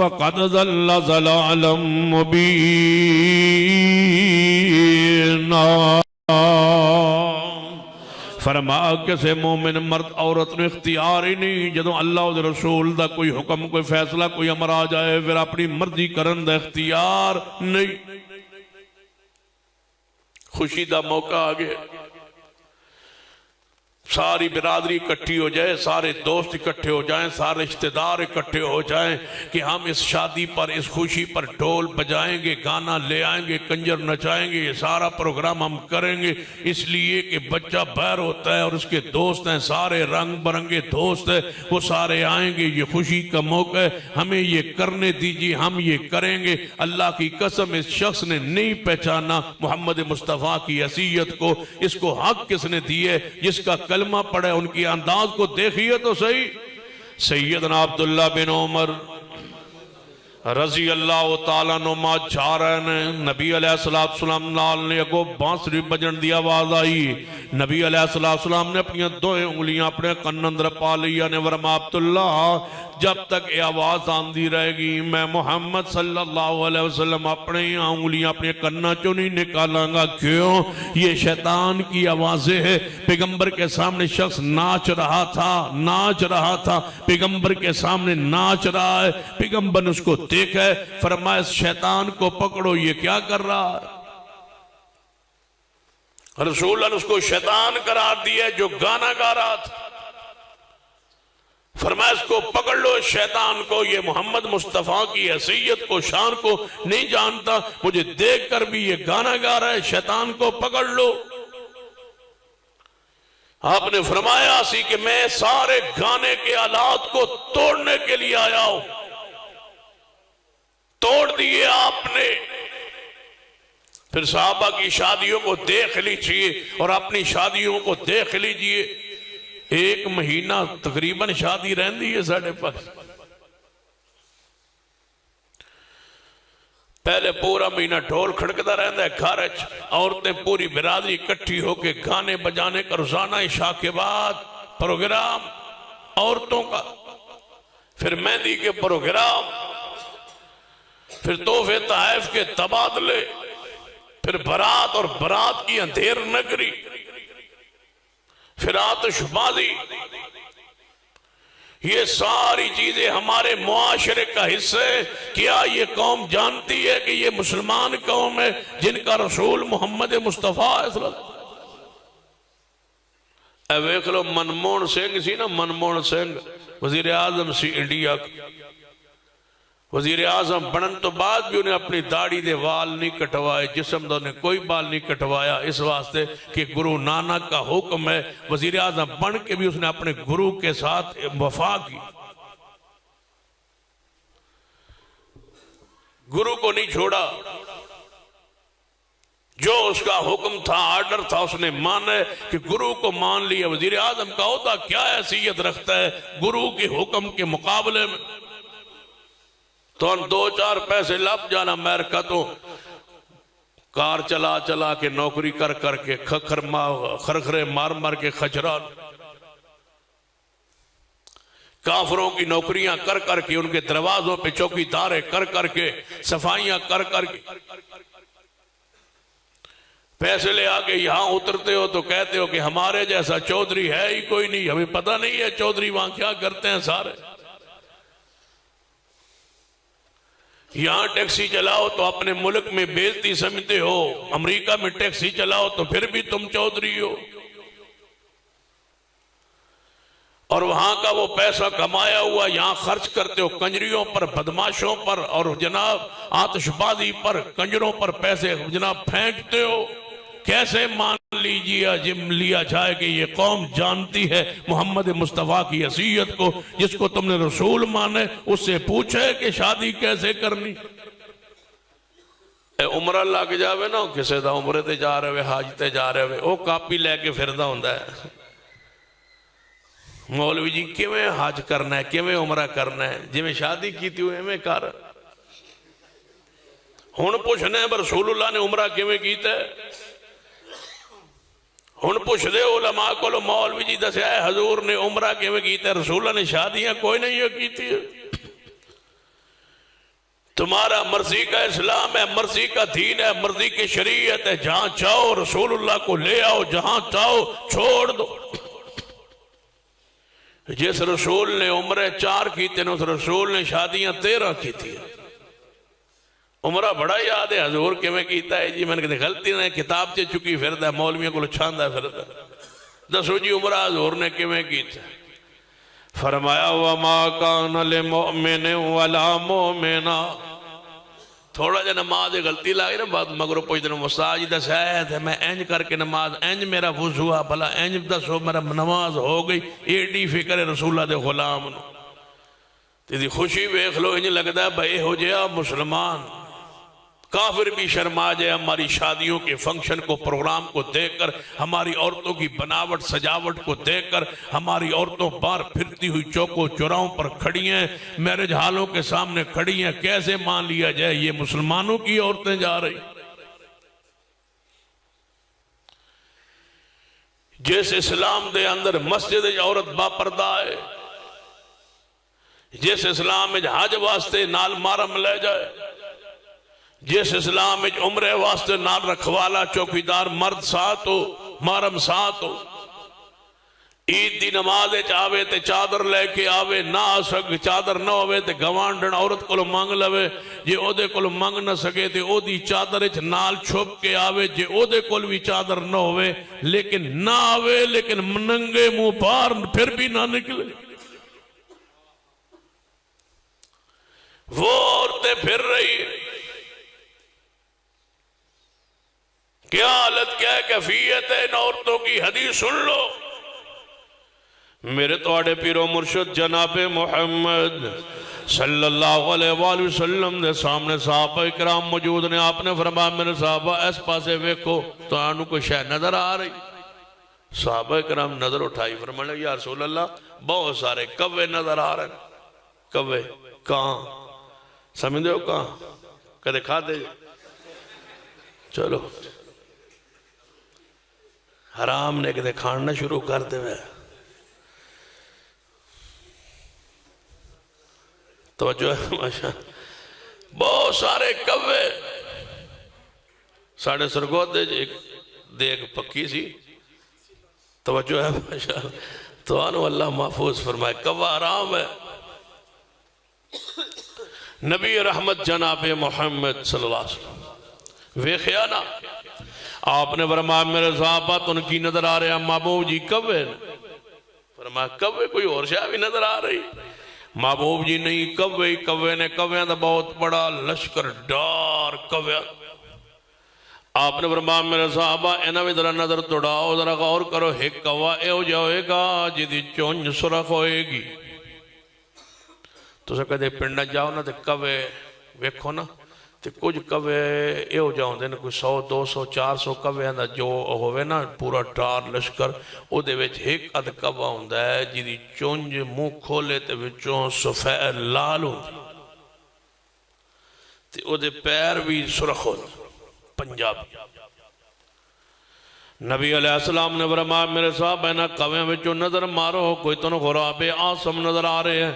[SPEAKER 2] فَقَدْ ضَلَّ ضَلَالًا مُبِينًا. فرمایا کسے مومن مرد عورت نے اختیار ہی نہیں جدوں اللہ و رسول دا کوئی حکم، کوئی فیصلہ، کوئی امر آ جائے پھر اپنی مرضی کرن دا اختیار نہیں. خوشی دا موقع آگے، ساری برادری اکٹھی ہو جائے، سارے دوست اکٹھے ہو جائیں، سارے رشتہ دار اکٹھے ہو جائیں کہ ہم اس شادی پر، اس خوشی پر ڈھول بجائیں گے، گانا لے آئیں گے، کنجر نچائیں گے، یہ سارا پروگرام ہم کریں گے، اس لیے کہ بچہ بہر ہوتا ہے اور اس کے دوست ہیں، سارے رنگ برنگے دوست ہیں، وہ سارے آئیں گے، یہ خوشی کا موقع ہے، ہمیں یہ کرنے دیجیے، ہم یہ کریں گے۔ اللہ کی قسم اس شخص نے نہیں پہچانا محمد مصطفیٰ کی حیثیت کو، اس کو حق کس نے دیے؟ جس کا کلمہ پڑھے، ان کی انداز کو دیکھیے تو صحیح۔ سیدنا عبداللہ بن عمر رضی اللہ تعالیٰ نما جا رہے ہیں، نبی علیہ السلام نال نے اگو بانسری بجن دی آواز آئی، نبی علیہ السلام نے اپنی دو انگلیاں اپنے کن اندر پا لیا نے ورما عبداللہ جب تک یہ آواز آندی رہے گی میں محمد صلی اللہ علیہ وسلم اپنے انگلیاں اپنے کنہ چوں نہیں نکالاں گا۔ کیوں؟ یہ شیطان کی آوازیں ہے۔ پیغمبر کے سامنے شخص ناچ رہا تھا، پیغمبر کے سامنے ناچ رہا ہے، پیغمبر نے اس کو دیکھا ہے، فرمایا اس شیطان کو پکڑو، یہ کیا کر رہا ہے؟ رسول اللہ نے اس کو شیطان قرار دیا جو گانا گا رہا تھا، فرمایا اس کو پکڑ لو، شیطان کو، یہ محمد مصطفیٰ کی حیثیت کو، شان کو نہیں جانتا، مجھے دیکھ کر بھی یہ گانا گا رہا ہے، شیطان کو پکڑ لو۔ آپ نے فرمایا سی کہ میں سارے گانے کے آلات کو توڑنے کے لیے آیا ہوں، توڑ دیے آپ نے۔ پھر صحابہ کی شادیوں کو دیکھ لیجئے اور اپنی شادیوں کو دیکھ لیجئے، ایک مہینہ تقریباً شادی رہندی ہے ساڑھے پاس، پہلے پورا مہینہ ڈھول کھڑکتا رہتا ہے گھر، عورتیں پوری برادری اکٹھی ہو کے گانے بجانے کا روزانہ عشاء کے بعد پروگرام عورتوں کا، پھر مہندی کے پروگرام، پھر تحفے تحائف کے تبادلے، پھر برات اور برات کی اندھیر نگری، پھر آتش بازی، یہ ساری چیزیں ہمارے معاشرے کا حصہ ہے۔ کیا یہ قوم جانتی ہے کہ یہ مسلمان قوم ہے جن کا رسول محمد مصطفیٰ صلی اللہ علیہ وسلم؟ اے ویکھ لو منموہن سنگھ سی نا، منموہن سنگھ وزیر اعظم سی انڈیا کی، وزیر اعظم بنن تو بعد بھی انہیں اپنی داڑھی دے وال نہیں کٹوائے، جسم دے انہیں کوئی بال نہیں کٹوایا، اس واسطے کہ گرو نانک کا حکم ہے۔ وزیر اعظم بن کے بھی اس نے اپنے گرو کے ساتھ وفا کی، گرو کو نہیں چھوڑا، جو اس کا حکم تھا، آرڈر تھا، اس نے مانا ہے کہ گرو کو مان لیا۔ وزیر اعظم کا عہدہ کیا حیثیت رکھتا ہے گرو کے حکم کے مقابلے میں؟ تو ان دو چار پیسے لب جانا، امریکہ تو کار چلا چلا کے نوکری کر کر کے خرخرے مار مار کے خچران، کافروں کی نوکریاں کر کر کے، ان کے دروازوں پہ چوکی دارے کر کر کے، صفائیاں کر کر کے، پیسے لے آگے یہاں اترتے ہو تو کہتے ہو کہ ہمارے جیسا چودھری ہے ہی کوئی نہیں، ہمیں پتہ نہیں ہے چودھری وہاں کیا کرتے ہیں سارے۔ یہاں ٹیکسی چلاؤ تو اپنے ملک میں بے عزتی سمجھتے ہو، امریکہ میں ٹیکسی چلاؤ تو پھر بھی تم چودھری ہو، اور وہاں کا وہ پیسہ کمایا ہوا یہاں خرچ کرتے ہو کنجریوں پر، بدماشوں پر، اور جناب آتش بازی پر، کنجروں پر پیسے جناب پھینکتے ہو۔ کیسے مان لیا جائے کہ یہ قوم جانتی ہے محمد مصطفیٰ کی حیثیت کو؟ جس کو تم نے رسول مانے اس سے پوچھے کہ شادی کیسے کرنی؟ اے عمرہ لگ جاوے نا کسے دا عمرے تے جا رہے حاج تے جا رہے وہ کاپی لے کے پھردا ہوندا ہے، مولوی جی کیویں حج کرنا ہے، کیویں عمرہ کرنا ہے، جی میں شادی کی تھی ہوئے میں کر ہون پوچھنے ہیں رسول اللہ نے عمرہ کیویں کیتا ہے، ہون پوچھ دے علماء کو لو مولوی جی دسے آئے حضور نے عمرہ کیویں کیتا ہے، رسول اللہ نے شادیاں کوئی نہیں کی تھی۔ تمہارا مرضی کا اسلام ہے، مرضی کا دین ہے، مرضی کی شریعت ہے، جہاں چاہو رسول اللہ کو لے آؤ، جہاں چاہو چھوڑ دو۔ جس رسول نے عمرے 4 کی تھے اس رسول نے شادیاں 13 کی تھی۔ عمرہ بڑا یاد ہے حضور کے میں کیتا ہے جی، میں نے کہتے غلطی نہیں، کتاب چے چکی پھردا ہے، مولویوں کو لچھاندہ پھردا ہے، دسو جی عمرہ حضور نے کیویں کیتا؟ فرمایا وَمَا كَانَ لِمُؤْمِنٍ وَلَا مُؤْمِنَا. تھوڑا جا نماز غلطی لائی نا بعد مگروں پوچھتے ہیں مستاج دسائے میں اینج کر کے نماز اینج میرا وضوع بھلا اینج دسو میرا نماز ہو گئی. ایڈی فکر ہے رسول اللہ دے غلام نو. تیدی خوشی ویکھ لو انج لگتا ہے بھائی ہو جائے مسلمان. کافر بھی شرما جائے ہماری شادیوں کے فنکشن کو پروگرام کو دیکھ کر، ہماری عورتوں کی بناوٹ سجاوٹ کو دیکھ کر. ہماری عورتوں بار پھرتی ہوئی چوکوں چوراہوں پر کھڑی ہیں، میرج ہالوں کے سامنے کھڑی ہیں. کیسے مان لیا جائے یہ مسلمانوں کی عورتیں جا رہی؟ جس اسلام دے اندر مسجد عورت با پردہ ہے، جس اسلام میں حج واسطے نال مارم لے جائے، جس اسلام میں عمرے واسطے نال رکھوالا چوکیدار مرد ساتھ ہو، محرم ساتھ ہو. عید دی نماز آوے تے چادر لے کے آوے، نہ آ سک چادر نہ ہوئے تے گوانڈن عورت کو مانگ لوے. جے او دے کو مانگ نہ سکے تے او دی چادر نال چھپ کے آوے. جے او دے کو بھی چادر نہ ہوئے لیکن نہ آوے، لیکن ننگے منہ پار پھر بھی نہ نکلے. وہ عورتیں پھر رہی ہیں. کیا حالت کیا ہے، کیفیت ہے ان عورتوں کی؟ حدیث سن لو. میرے توڑے پیرو مرشد جناب محمد صلی اللہ علیہ وآلہ وسلم دے سامنے صحابہ اکرام موجود نے. آپ نے فرمایا میرے صحابہ اس پاسے ویکھو تو آنو کو شے نظر آ رہی. صحابہ اکرام نظر اٹھائی، فرمایا یا رسول اللہ بہت سارے کوے نظر آ رہے ہیں. کوے کہاں سمجھ دے ہو؟ کہاں کدے کھا دے؟ چلو حرام نے کدے کھاننا شروع کر دے ہوئے. توجہ ہے ماشاء. بہت سارے کوے ساڑھے سرگودے ایک دیکھ پکی سی. توجہ ہے ماشاء. تو آنو اللہ محفوظ فرمائے. کوہ حرام ہے. نبی رحمت جناب محمد صلی اللہ علیہ وسلم ویخیا نا. آپ نے فرمایا میرے صحابات ان کی نظر آ رہے ہیں. محبوب جی کوے؟ فرمایا کوے کوئی اور شاہ بھی نظر آ رہی؟ محبوب جی نہیں کوے. کوے نے کوے دا بہت بڑا لشکر ڈار کوے. آپ نے فرمایا میرے صحابہ انہاں بھی ذرا نظر توڑاؤ، ذرا غور کرو. ایک کوہ اے ہو جائے گا جدی چونج سرخ ہوئے گی. تو کہتے پنڈا جاؤ نا تے کوے ویکھو نا تے کچھ کوے اے ہو جاؤں دے نا کوئی 100 200 400 کوے اندھا جو ہوئے نا پورا ٹار لشکر. او دے ویچ ایک اد کوہ ہوندہ ہے جدی چونج منہ کھولے تے ویچوں سفید لال ہوندی تے او دے پیر بھی سرخ ہوندی پنجابی. نبی علیہ السلام نے فرمایا میرے صاحب اینا کویں ویچوں نظر مارو کوئی تن غراب آسم نظر آ رہے ہیں.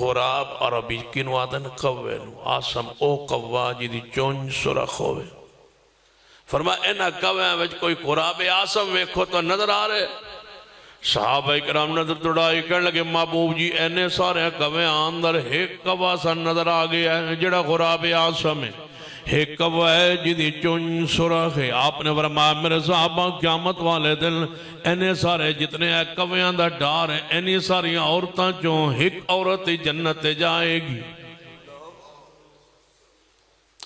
[SPEAKER 2] غراب عربی کنو آدن کوے نو. آسم او کوہ جدی چونج سرخ ہوئے. فرمایا اینا کویں ویچ کوئی غراب آسم ویکھو تو نظر آ رہے. صحابہ اکرام نظر توڑائی کرنے لگے محبوب جی اینے سارے کویں اندر ایک کوہ سا نظر آگیا ہے جڑا غراب آسم ہے. ایک کوہ ہے جدی چونج سرخ ہے. آپ نے فرمایا میرے صحابہ قیامت والے دن اینے سارے جتنے کویاں دا ڈار ہیں اینی ساری عورتاں چوں ایک عورت جنت جائے گی.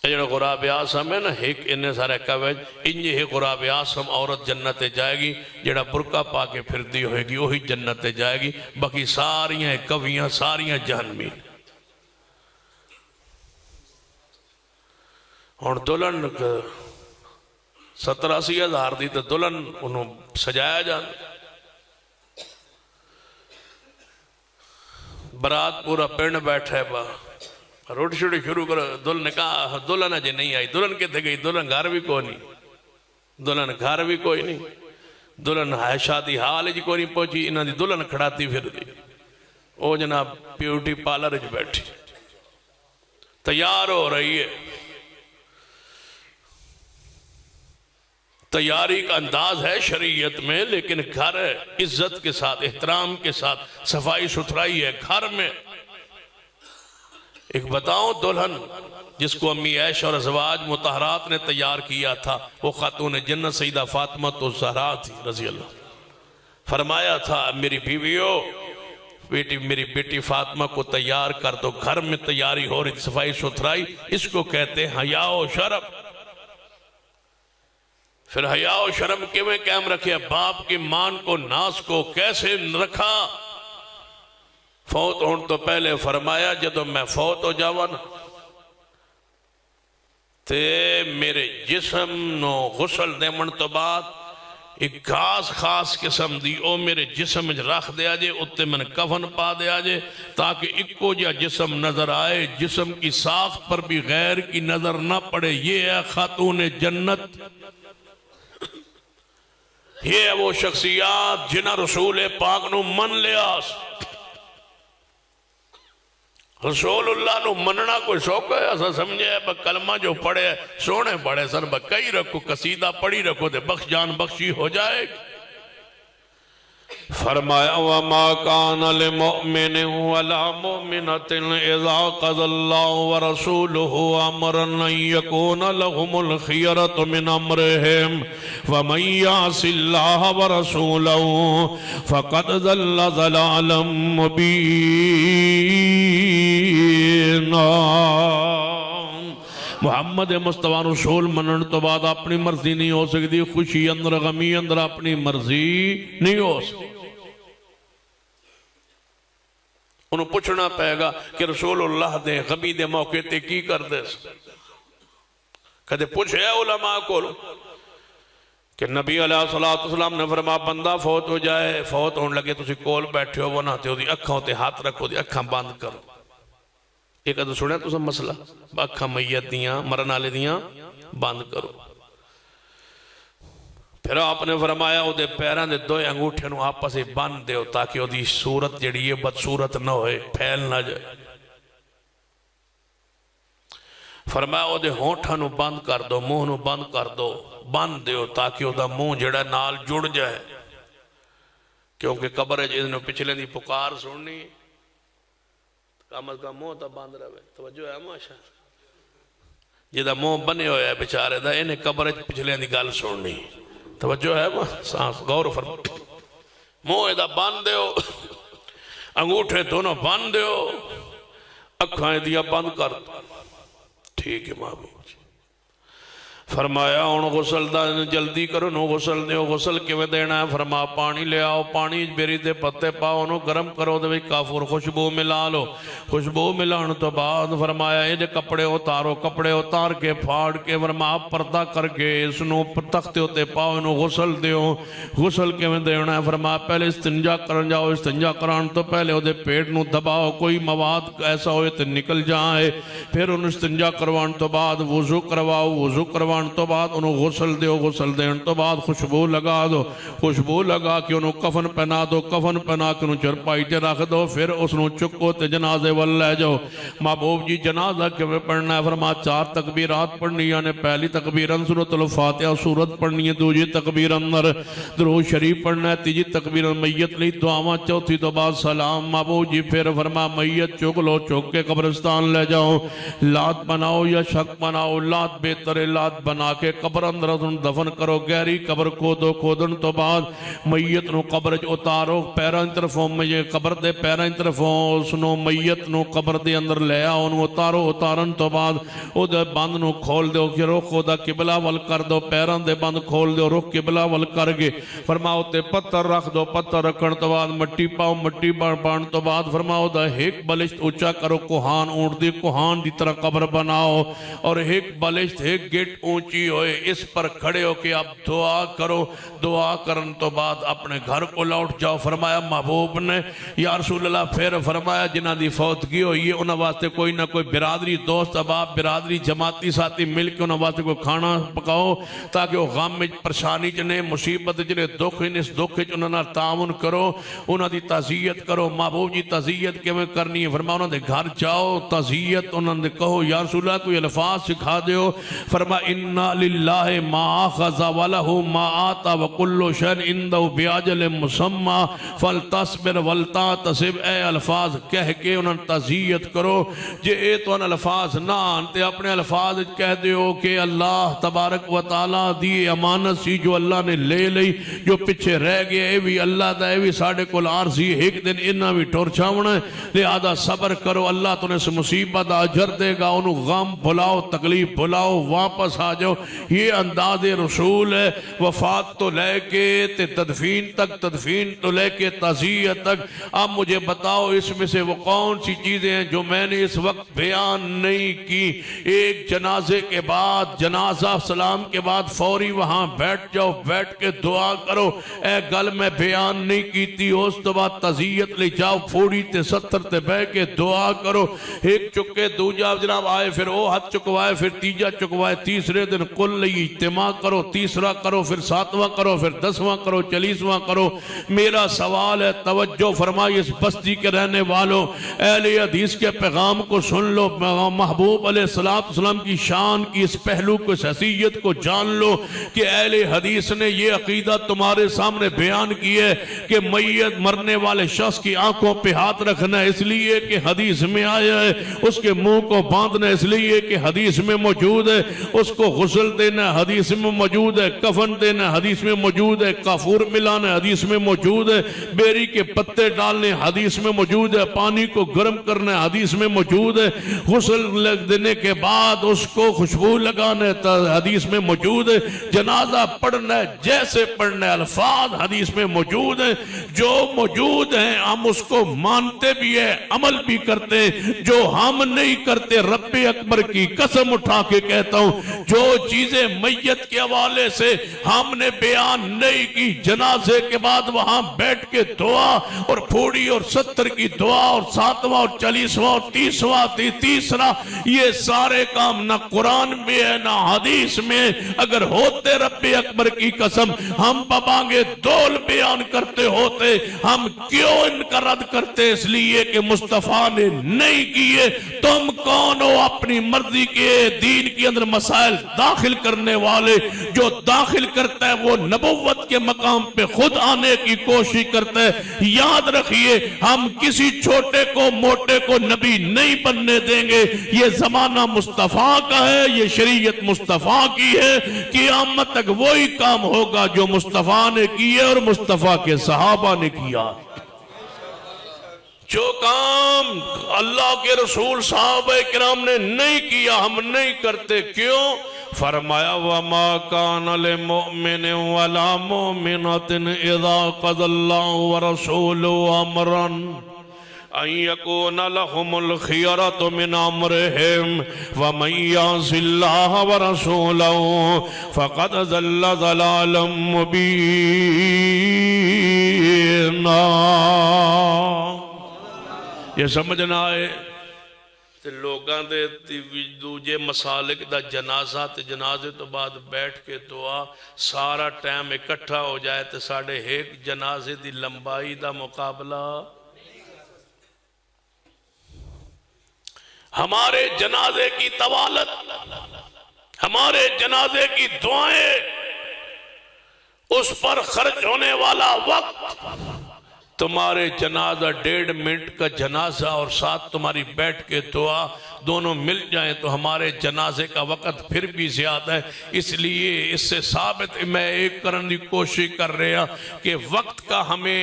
[SPEAKER 2] جڑا غراب آسم ہے نا ایک انہیں سارے کوہ انجی ایک غراب آسم عورت جنت جائے گی. جڑا برقع پا کے پھر دی ہوئے گی وہی جنت جائے گی. باقی ساریاں کویاں ساریاں جہنمی. اور دلن 70-80 ہزار دی تو دلن انہوں سجایا جان. برات پورا پینڈ بیٹھے با روٹی شوٹی شروع کر. دلن نے کہا دلن اجے نہیں آئی. دلن کہتے گئی دلن گھر بھی کوئی نہیں. دلن گھر بھی کوئی نہیں. دلن شادی حال جی کوئی نہیں پہنچی. انہاں دی دلن کھڑاتی پھر دی. او جناب بیوٹی پارلر جی بیٹھی تیار ہو رہی ہے. تیاری کا انداز ہے شریعت میں لیکن گھر ہے عزت کے ساتھ احترام کے ساتھ صفائی ستھرائی ہے گھر میں. ایک بتاؤں دلہن جس کو امی عائشہ اور ازواج مطہرات نے تیار کیا تھا وہ خاتون جنت سیدہ فاطمہ تو زہرا تھی رضی اللہ. فرمایا تھا میری بیویوں میری بیٹی فاطمہ کو تیار کر دو، گھر میں تیاری ہو رہی صفائی ستھرائی، اس کو کہتے ہیں حیا و شرم۔ پھر حیا و شرم کیویں قائم رکھے؟ باپ کی مان کو ناس کو کیسے رکھا؟ فوت ہون تو پہلے فرمایا جدو میں فوت ہو جاوا نا تے میرے جسم نو غسل دے من تو بعد ایک خاص قسم دی او میرے جسم رکھ دیا جے، اتے میں کفن پا دیا جے تاکہ اکو جا جسم نظر آئے، جسم کی ساخت پر بھی غیر کی نظر نہ پڑے۔ یہ ہے خاتون جنت، یہ ہے وہ شخصیات جنہ رسول پاک نو من لیا۔ رسول اللہ نو مننا کوئی شوق ہے؟ ایسا سمجھے ہے کلمہ جو پڑھے سونے پڑھے سن کئی رکھو، قصیدہ پڑھی رکھو دے بخش جان بخشی ہو جائے۔ فرمایا وَمَا كَانَ لِمُؤْمِنٍ وَلَا مُؤْمِنَةٍ إِذَا قَضَى اللَّهُ وَرَسُولُهُ أَمْرًا أَن يَكُونَ لَهُمُ الْخِيَرَةُ مِنْ أَمْرِهِمْ وَمَن يَعْصِ اللَّهَ وَرَسُولَهُ فَقَدْ ضَلَّ ضَلَالًا مُبِينًا۔ محمد مصطفیٰ رسول منن تو بعد اپنی مرضی نہیں ہو سکتی، خوشی اندر غمی اندر اپنی مرضی نہیں ہو سکتی۔ انہوں پوچھنا پہے گا کہ رسول اللہ دے غمی دے موقع تے کی کر دے کہتے پوچھے علماء کو کہ نبی علیہ السلام نے فرما بندہ فوت ہو جائے، فوت ہونے لگے تسی کول بیٹھے ہو وہ نہ تے ہو دی اکھاں تے ہاتھ رکھو دی اکھاں بند کرو۔ ایک ادھو سنے تو سب مسئلہ اکھاں میت دیاں مرن آلے دیاں بند کرو۔ پھر آپ نے فرمایا او دے پیران دے دوئے انگوٹھے نو آپا سے بند دیو تاکہ او دی صورت جڑی یہ بدصورت نہ ہوئے، پھیل نہ جائے۔ فرمایا او دے ہونٹھا نو بند کر دو، منہ نو بند کر دو، بند دیو تاکہ او دا منہ جڑا نال جڑ جائے، کیونکہ قبر ہے جس نے پچھلے دی پکار سننی کام از کام منہ تا بند رہے۔ توجہ ہے ماشاء جدہ منہ بنے ہویا ہے بچارے دا انہیں قبر ہے پچھلے دی گال سننی۔ توجہ ہے سانس غور فرما، منہ دا بند دیو، انگوٹھے دونوں بند دیو، اکھائیں دیا بند کر دو۔ ٹھیک ہے محبوب۔ فرمایا ان غسل دا جلدی کرو نو غسل دیو، غسل کیویں دینا ہے؟ فرما پانی لے آؤ، پانی بیری دے پتے پاؤ انو گرم کرو دے کافور خوشبو ملا لو، خوشبو ملان تو بعد فرمایا یہ دے کپڑے اتارو، کپڑے اتار کے پھاڑ کے فرما پردہ کر کے اس نو تختے ہوتے پاؤ انو غسل دیو۔ غسل کیویں دینا ہے؟ فرما پہلے استنجا کرن جاؤ، استنجا کران تو پہلے وہ دے پیٹ نو دباؤ، کوئی مواد ایسا ہوئے تو نکل جائے، پھر ان استنجا کروان تو بعد وضو کرواؤ، وضو کروان تو بعد انہوں غسل دیو، غسل دین تو بعد خوشبو لگا دو، خوشبو لگا کے انہوں کفن پہنا دو، کفن پہنا کے انہوں چرپائی تے رکھ دو، پھر اس نو چکو تے جنازے وال لے جاؤ۔ محبوب جی جنازہ کیویں پڑھنا ہے؟ فرما 4 تکبیرات پڑھنی، یعنی پہلی تکبیرن سورۃ الفاتحہ سورت پڑھنی ہے، دوسری تکبیر اندر درود شریف پڑھنا ہے، تیسری تکبیر میت لی دعاواں، چوتھی تو بعد سلام۔ محبوب جی پھر فرما میت چک لو، چک کے قبرستان لے جاؤ، لات بناؤ یا شک بناؤ، لات بہتر لات بنا کے قبر اندر دفن کرو، گہری قبر کھودو، کھودن تو بعد میت نو قبر اتارو، پیران طرفوں میں قبر دے پیران طرفوں اس نو میت نو قبر دے اندر لے آؤ، انو اتارو، اتارن تو بعد او دے بند نو کھول دو، کہ رخ او دا قبلہ ول کر دو، پیران دے بند کھول دو، رخ قبلہ ول کر گے، فرماؤ تے پتھر رکھ دو، پتھر رکھن تو بعد مٹی پاؤ، مٹی بان تو بعد فرماؤ دا ایک بلشت اونچا کرو، کوہان اونٹ دی کوہان دی طرح قبر بناؤ، اور ایک بلشت ایک گیٹ اونچی ہوئے اس پر کھڑے ہو کہ اب دعا کرو، دعا کرن تو بعد اپنے گھر کو لوٹ جاؤ۔ فرمایا محبوب نے یا رسول اللہ پھر فرمایا جنہ دی فوتگی ہوئی ہے انہاں واسطے کوئی نہ کوئی برادری دوست احباب برادری جماعتی ساتھی مل کے انہاں واسطے کوئی کھانا پکاؤ تاکہ وہ غم میں پریشانی جنے مصیبت جنے دکھ اس دکھ انہاں نال تعاون کرو، انہاں دی تعزیت کرو۔ محبوب جی تعزیت کیویں کرنی ہے؟ فرمایا انہاں دے گھر جاؤ، تعزیت انہاں دے کہو یا رسول اللہ کوئی الفاظ سکھا دیو۔ فرما ان فَإِنَّ لِلَّهِ مَا أَخَذَ وَلَهُ مَا آتَى وَكُلُّ شَيْءٍ عِندَهُ بِأَجَلٍ مُّسَمًّى فَلْتَصْبِرْ وَلْتَعْتَصِبْ۔ اے الفاظ کہہ کے انہوں تعزیت کرو جے اے تو ان الفاظ نہ آنتے اپنے الفاظ کہہ دیو کہ اللہ تبارک و تعالیٰ دی امانت سی جو اللہ نے لے لئی، جو پچھے رہ گئے اے بھی اللہ دا اے بھی ساڑھے کل عارضی ایک دن انہاں بھی ٹور چھاونا ہے، لہذا صبر کرو، اللہ تو نے سے مصیبت اجر دے گا، انہوں غم بھلاؤ، تکلیف بھلاؤ، واپس آ جاؤ۔ یہ انداز رسول ہے، وفات تو لے کے تدفین تک، تدفین تو لے کے تعزیت تک۔ اب مجھے بتاؤ اس میں سے وہ کون سی چیزیں ہیں جو میں نے اس وقت بیان نہیں کی؟ ایک جنازے کے بعد، جنازہ سلام کے بعد فوری وہاں بیٹھ جاؤ، بیٹھ کے دعا کرو، اے گل میں بیان نہیں کی تھی، اس تو بعد تعزیت لے جاؤ، پھوڑی تے ستر تے بہ کے دعا کرو، ایک چکے دوجہ جناب آئے، پھر وہ ہاتھ چکوائے، پھر تیجہ چکوائے، تیسرے دن کل لئی اجتماع کرو، تیسرا کرو، پھر ساتواں کرو، پھر 10واں کرو، 40واں کرو۔ میرا سوال ہے، توجہ فرمائی اس بستی کے رہنے والوں، اہل حدیث کے پیغام کو سن لو، محبوب علیہ السلام کی شان کی اس پہلو کو، اس حیثیت کو جان لو کہ اہل حدیث نے یہ عقیدہ تمہارے سامنے بیان کی ہے کہ میت مرنے والے شخص کی آنکھوں پہ ہاتھ رکھنا اس لیے کہ حدیث میں آیا ہے، اس کے منہ کو باندھنا اس لیے کہ حدیث میں موجود ہے، اس کو غسل دینا حدیث میں موجود ہے، کفن دینا حدیث میں موجود ہے، کافور ملانا حدیث میں موجود ہے، بیری کے پتے ڈالنے حدیث میں موجود ہے، پانی کو گرم کرنا حدیث میں موجود ہے، غسل دینے کے بعد اس کو خوشبو لگانا حدیث میں موجود ہے، جنازہ پڑھنا جیسے پڑھنا الفاظ حدیث میں موجود ہیں، جو موجود ہیں ہم اس کو مانتے بھی ہیں، عمل بھی کرتے ہیں۔ جو ہم نہیں کرتے، رب اکبر کی قسم اٹھا کے کہتا ہوں، جو چیزیں میت کے حوالے سے ہم نے بیان نہیں کی، جنازے کے بعد وہاں بیٹھ کے دعا اور پھوڑی اور 70 کی دعا اور 7واں اور 40واں اور 30واں تیسرا، یہ سارے کام نہ قرآن میں ہے نہ حدیث میں۔ اگر ہوتے رب اکبر کی قسم ہم ببانگے دول بیان کرتے ہوتے، ہم کیوں ان کا رد کرتے؟ اس لیے کہ مصطفیٰ نے نہیں کیے۔ تم کون ہو اپنی مرضی کے دین کے اندر مسائل داخل کرنے والے؟ جو داخل کرتا ہے وہ نبوت کے مقام پہ خود آنے کی کوشش کرتا ہے۔ یاد رکھیے، ہم کسی چھوٹے کو موٹے کو نبی نہیں بننے دیں گے۔ یہ زمانہ مصطفیٰ کا ہے، یہ شریعت مصطفیٰ کی ہے، قیامت تک وہی کام ہوگا جو مصطفیٰ نے کیے اور مصطفیٰ کے صحابہ نے کیا۔ جو کام اللہ کے رسول صحابہ کرام نے نہیں کیا ہم نہیں کرتے۔ کیوں؟ فرمایا وَمَا كَانَ لِمُؤْمِنٍ وَلَا مُؤْمِنَةٍ إِذَا قَضَى اللَّهُ وَرَسُولُهُ أَمْرًا أَن يَكُونَ لَهُمُ الْخِيَرَةُ مِنْ أَمْرِهِمْ وَمَن يَعْصِ اللَّهَ وَرَسُولَهُ فَقَدْ ضَلَّ ضَلَالًا مُبِينًا۔ یہ سمجھنا ہے تے لوگاں دے دوجے مسالک دا جنازہ تے جنازے تو بعد بیٹھ کے دعا سارا ٹائم اکٹھا ہو جائے تے ساڑھے ایک جنازے دی لمبائی دا مقابلہ۔ ہمارے جنازے کی طوالت، ہمارے جنازے کی دعائیں، اس پر خرچ ہونے والا وقت، تمہارے جنازہ 1.5 منٹ کا جنازہ اور ساتھ تمہاری بیٹھ کے دعا دونوں مل جائیں تو ہمارے جنازے کا وقت پھر بھی زیادہ ہے۔ اس لیے اس سے ثابت میں ایک کرنے کی کوشش کر رہا کہ وقت کا ہمیں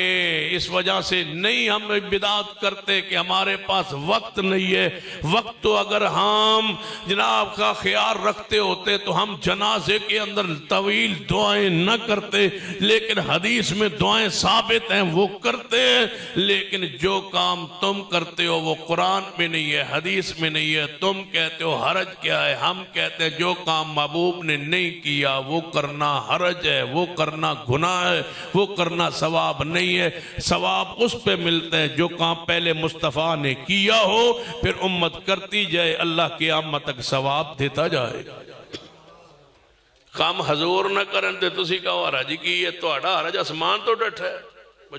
[SPEAKER 2] اس وجہ سے نہیں ہم بدعت کرتے کہ ہمارے پاس وقت نہیں ہے۔ وقت تو اگر ہم جناب کا خیال رکھتے ہوتے تو ہم جنازے کے اندر طویل دعائیں نہ کرتے، لیکن حدیث میں دعائیں ثابت ہیں وہ کرتے ہیں۔ لیکن جو کام تم کرتے ہو وہ قرآن میں نہیں ہے، حدیث میں نہیں ہے۔ تم کہتے ہو حرج کیا ہے، ہم کہتے ہیں جو کام محبوب نے نہیں کیا وہ کرنا حرج ہے، وہ کرنا گناہ ہے، وہ کرنا ثواب نہیں ہے۔ ثواب اس پہ ملتا ہے جو کام پہلے مصطفیٰ نے کیا ہو، پھر امت کرتی جائے، اللہ قیامت تک ثواب دیتا جائے گا۔ کام حضور نہ کریں تے تسی کہو حرج کی ہے، تو حرج آسمان تو ڈٹھا ہے،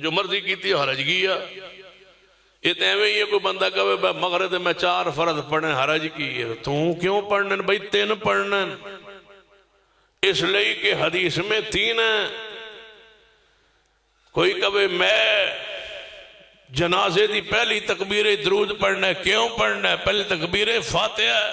[SPEAKER 2] جو مرضی کیتی ہے حرج کیا۔ یہ تو ایویں ہی ہے کوئی بندہ کہے مغرب میں 4 فرض پڑھنے حرج کی ہے، تو کیوں پڑھنے بھائی 3 پڑھنے، اس لیے کہ حدیث میں تین ہیں. کوئی کہے میں جنازے دی پہلی تکبیر درود پڑھنا ہے. کیوں پڑھنا ہے؟ پہلی تکبیر فاتحہ ہے.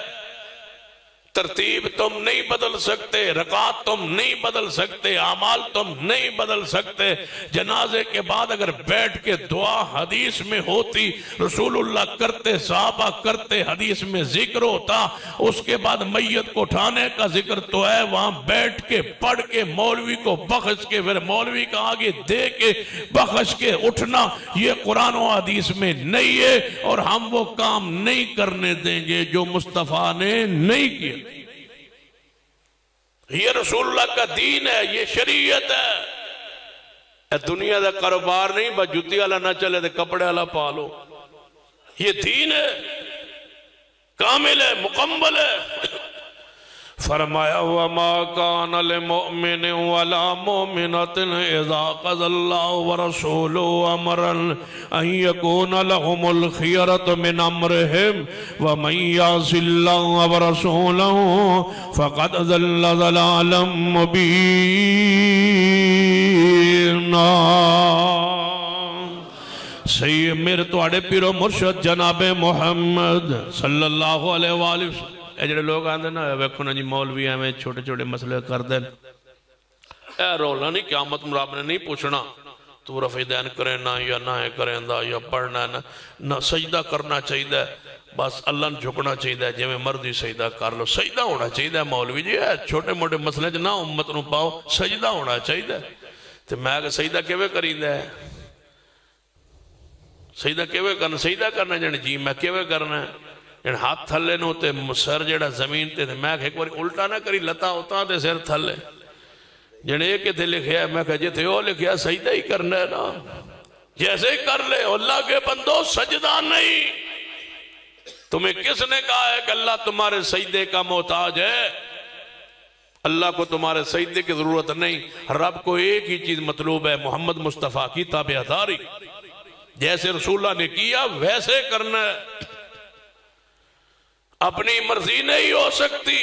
[SPEAKER 2] ترتیب تم نہیں بدل سکتے، رکعت تم نہیں بدل سکتے، اعمال تم نہیں بدل سکتے. جنازے کے بعد اگر بیٹھ کے دعا حدیث میں ہوتی، رسول اللہ کرتے، صحابہ کرتے، حدیث میں ذکر ہوتا. اس کے بعد میت کو اٹھانے کا ذکر تو ہے، وہاں بیٹھ کے پڑھ کے مولوی کو بخش کے پھر مولوی کا آگے دے کے بخش کے اٹھنا، یہ قرآن و حدیث میں نہیں ہے. اور ہم وہ کام نہیں کرنے دیں گے جو مصطفیٰ نے نہیں کیا. یہ رسول اللہ کا دین ہے، یہ شریعت ہے. دنیا دا کاروبار نہیں، بس جتی والا نہ چلے تو کپڑے والا پالو. یہ دین ہے، کامل ہے، مکمل ہے. فرمایا وَمَا كَانَ لِمُؤْمِنٍ وَلَا مُؤْمِنَةٍ إِذَا قَضَى اللَّهُ وَرَسُولُهُ أَمْرًا أَن يَكُونَ لَهُمُ الْخِيَرَةُ مِنْ أَمْرِهِمْ وَمَن يَعْصِ اللَّهَ وَرَسُولَهُ فَقَدْ ضَلَّ ضَلَالًا مُبِينًا. صحیح میرے تواڈے پیرو مرشد جناب محمد صلی اللہ علیہ وآلہ وسلم. اے جڑے لوگ آندے نا ویکھو نا جی مولوی میں چھوٹے چھوٹے مسئلے کر دیں. اے رولا نہیں، قیامت مراب نے نہیں پوچھنا تو رفع دین کریں نا یا نہ کریں دا یا پڑھنا نہ سجدہ کرنا چاہیے. بس اللہ نے جھکنا چاہیے، جی میں مرضی سجدہ کر لو. سجدہ ہونا چاہیے مولوی جی، چھوٹے موٹے مسئلے نہ امت نو پاؤ، سجدہ ہونا چاہیے. تو میں کہ سجدہ کیویں کریندا ہے؟ سجدہ کیویں کرنا؟ سجدہ کرنا جانے جی میں کیویں کرنا ہے؟ جن ہاتھ تھلے نو تے سر جڑا زمین تے میں ایک بار الٹا نہ کری، لتا ہوتا تے سر تھلے. جن ایک تھے لکھیا ہے، میں کہا جی تھے وہ لکھیا سجدہ ہی کرنا ہے نا، جیسے ہی کر لے. اللہ کے بندو سجدہ نہیں. تمہیں کس نے کہا ہے کہ اللہ تمہارے سجدے کا محتاج ہے؟ اللہ کو تمہارے سجدے کی ضرورت نہیں. رب کو ایک ہی چیز مطلوب ہے، محمد مصطفیٰ کی تابعداری. جیسے رسول اللہ نے کیا ویسے کرنا ہے. اپنی مرضی نہیں ہو سکتی.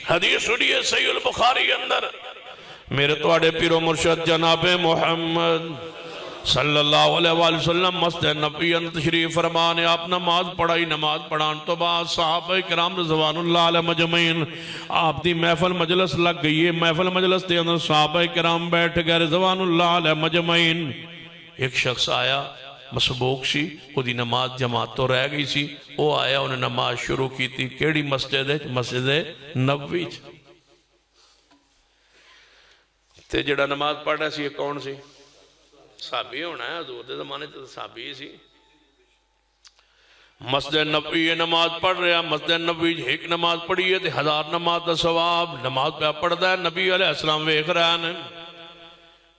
[SPEAKER 2] حدیث سنیے صحیح البخاری اندر میرے تواڈے پیرو مرشد جناب محمد صلی اللہ علیہ وآلہ وسلم مسجد نبوی اندر تشریف فرما نے آپ نماز پڑھائی. نماز پڑھان تو بعد صحابہ کرام رضوان اللہ علیہ مجمعین آپ دی محفل مجلس لگ گئی ہے. محفل مجلس دے اندر صحابہ کرام بیٹھ گئے رضوان اللہ علیہ مجمعین. ایک شخص آیا مسبوق سی، وہ دی نماز جماعت تو رہ گئی سی. وہ آیا انہیں نماز شروع کی تھی. کیڑی مسجد ہے؟ مسجد نبوی. تے جڑا نماز پڑھ رہا سی یہ کون سی؟ صحابی ہونا ہے، حضور دے زمانے تے صحابی سی. مسجد نبوی نماز پڑھ رہا. مسجد نبوی ایک نماز پڑھی ہے تے 1000 نماز دا ثواب. نماز پہ پڑھدا ہے، نبی علیہ السلام ویکھ رہا ہے.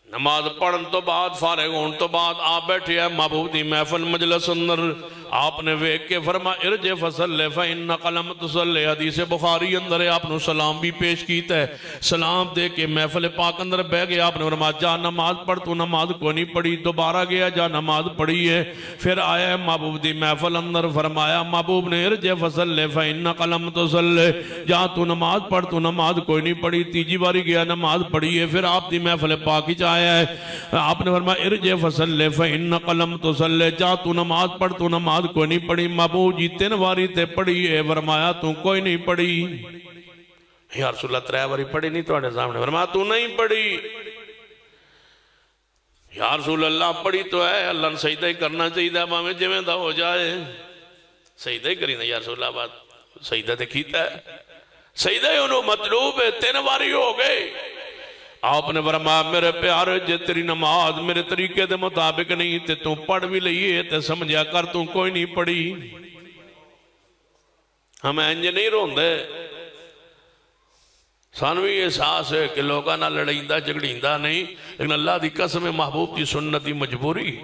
[SPEAKER 2] نماز پڑھن تو بعد فارغ ہون تو بعد آپ بیٹھے ہیں محبوب دی محفل مجلس اندر. آپ نے ویکھ کے فرما ارجع فصلی فإنک لم تصلی. حدیث بخاری اندر ہے، آپ نے سلام بھی پیش کیتا ہے. سلام دے کے محفل پاک اندر بہ گئے. آپ نے فرمایا جا نماز پڑھ. تو نماز کو نہیں پڑھی. دوبارہ گیا جا نماز پڑھی ہے. پھر آیا ہے محبوب دی محفل اندر. فرمایا محبوب نے ارجع فصلی فإنک لم تصلی. جا تو نماز پڑھ. تو نماز کوئی نہیں پڑھی. تیجی باری گیا نماز پڑھی ہے. پھر آپ دی محفل پاک ہی آیا ہے. آپ نے فرمایا ارجع فصلی فإنک لم تصلی. جا تو نماز پڑھ. تو نماز کوئی نہیں پڑھی. محبوب جی 3 باری تے پڑھی ہے. فرمایا تو کوئی نہیں پڑھی. یا رسول اللہ 3 باری پڑھی نہیں تو سامنے. فرمایا تو نہیں پڑھی. یا رسول اللہ پڑھی تو ہے، اللہ نے سجدہ ہی کرنا چاہیے. ہمیں جویں دا ہو جائے سجدہ ہی کری نا. یا رسول اللہ بات سجدہ تے کیتا ہے، سجدہ ہی انہوں مطلوب ہے. 3 باری ہو گئے. آپ نے فرمایا میرے پیارے جے تیری نماز میرے طریقے دے مطابق نہیں تے تو پڑھ بھی لئیے تے سمجھا کر تو کوئی نہیں پڑھی. ہمیں انجے نہیں رون دے. سانوی احساس ہے کہ لوگاں نہ لڑائندہ جگڑیندہ نہیں، لیکن اللہ دی قسم محبوب کی سنتی مجبوری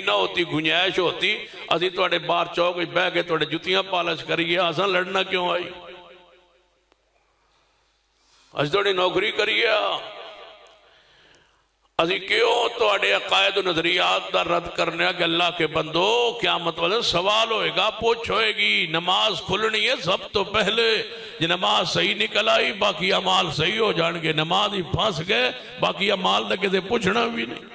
[SPEAKER 2] نہ ہوتی، گنجائش ہوتی. اسی توڑے بار چوک بہ کے توڑے جتیاں پالش کریے. آسان لڑنا کیوں آئی؟ اج توڑی نوکری کریے. اسی کیوں تواڈے عقائد و نظریات دا رد کرنے کہ اللہ کے بندو قیامت والے سوال ہوئے گا، پوچھ ہوئے گی، نماز کھلنی ہے سب تو پہلے، جی نماز صحیح نکل آئی باقی اعمال صحیح ہو جان گے، نماز ہی پھنس گئے باقی اعمال نہ کسی پوچھنا بھی نہیں۔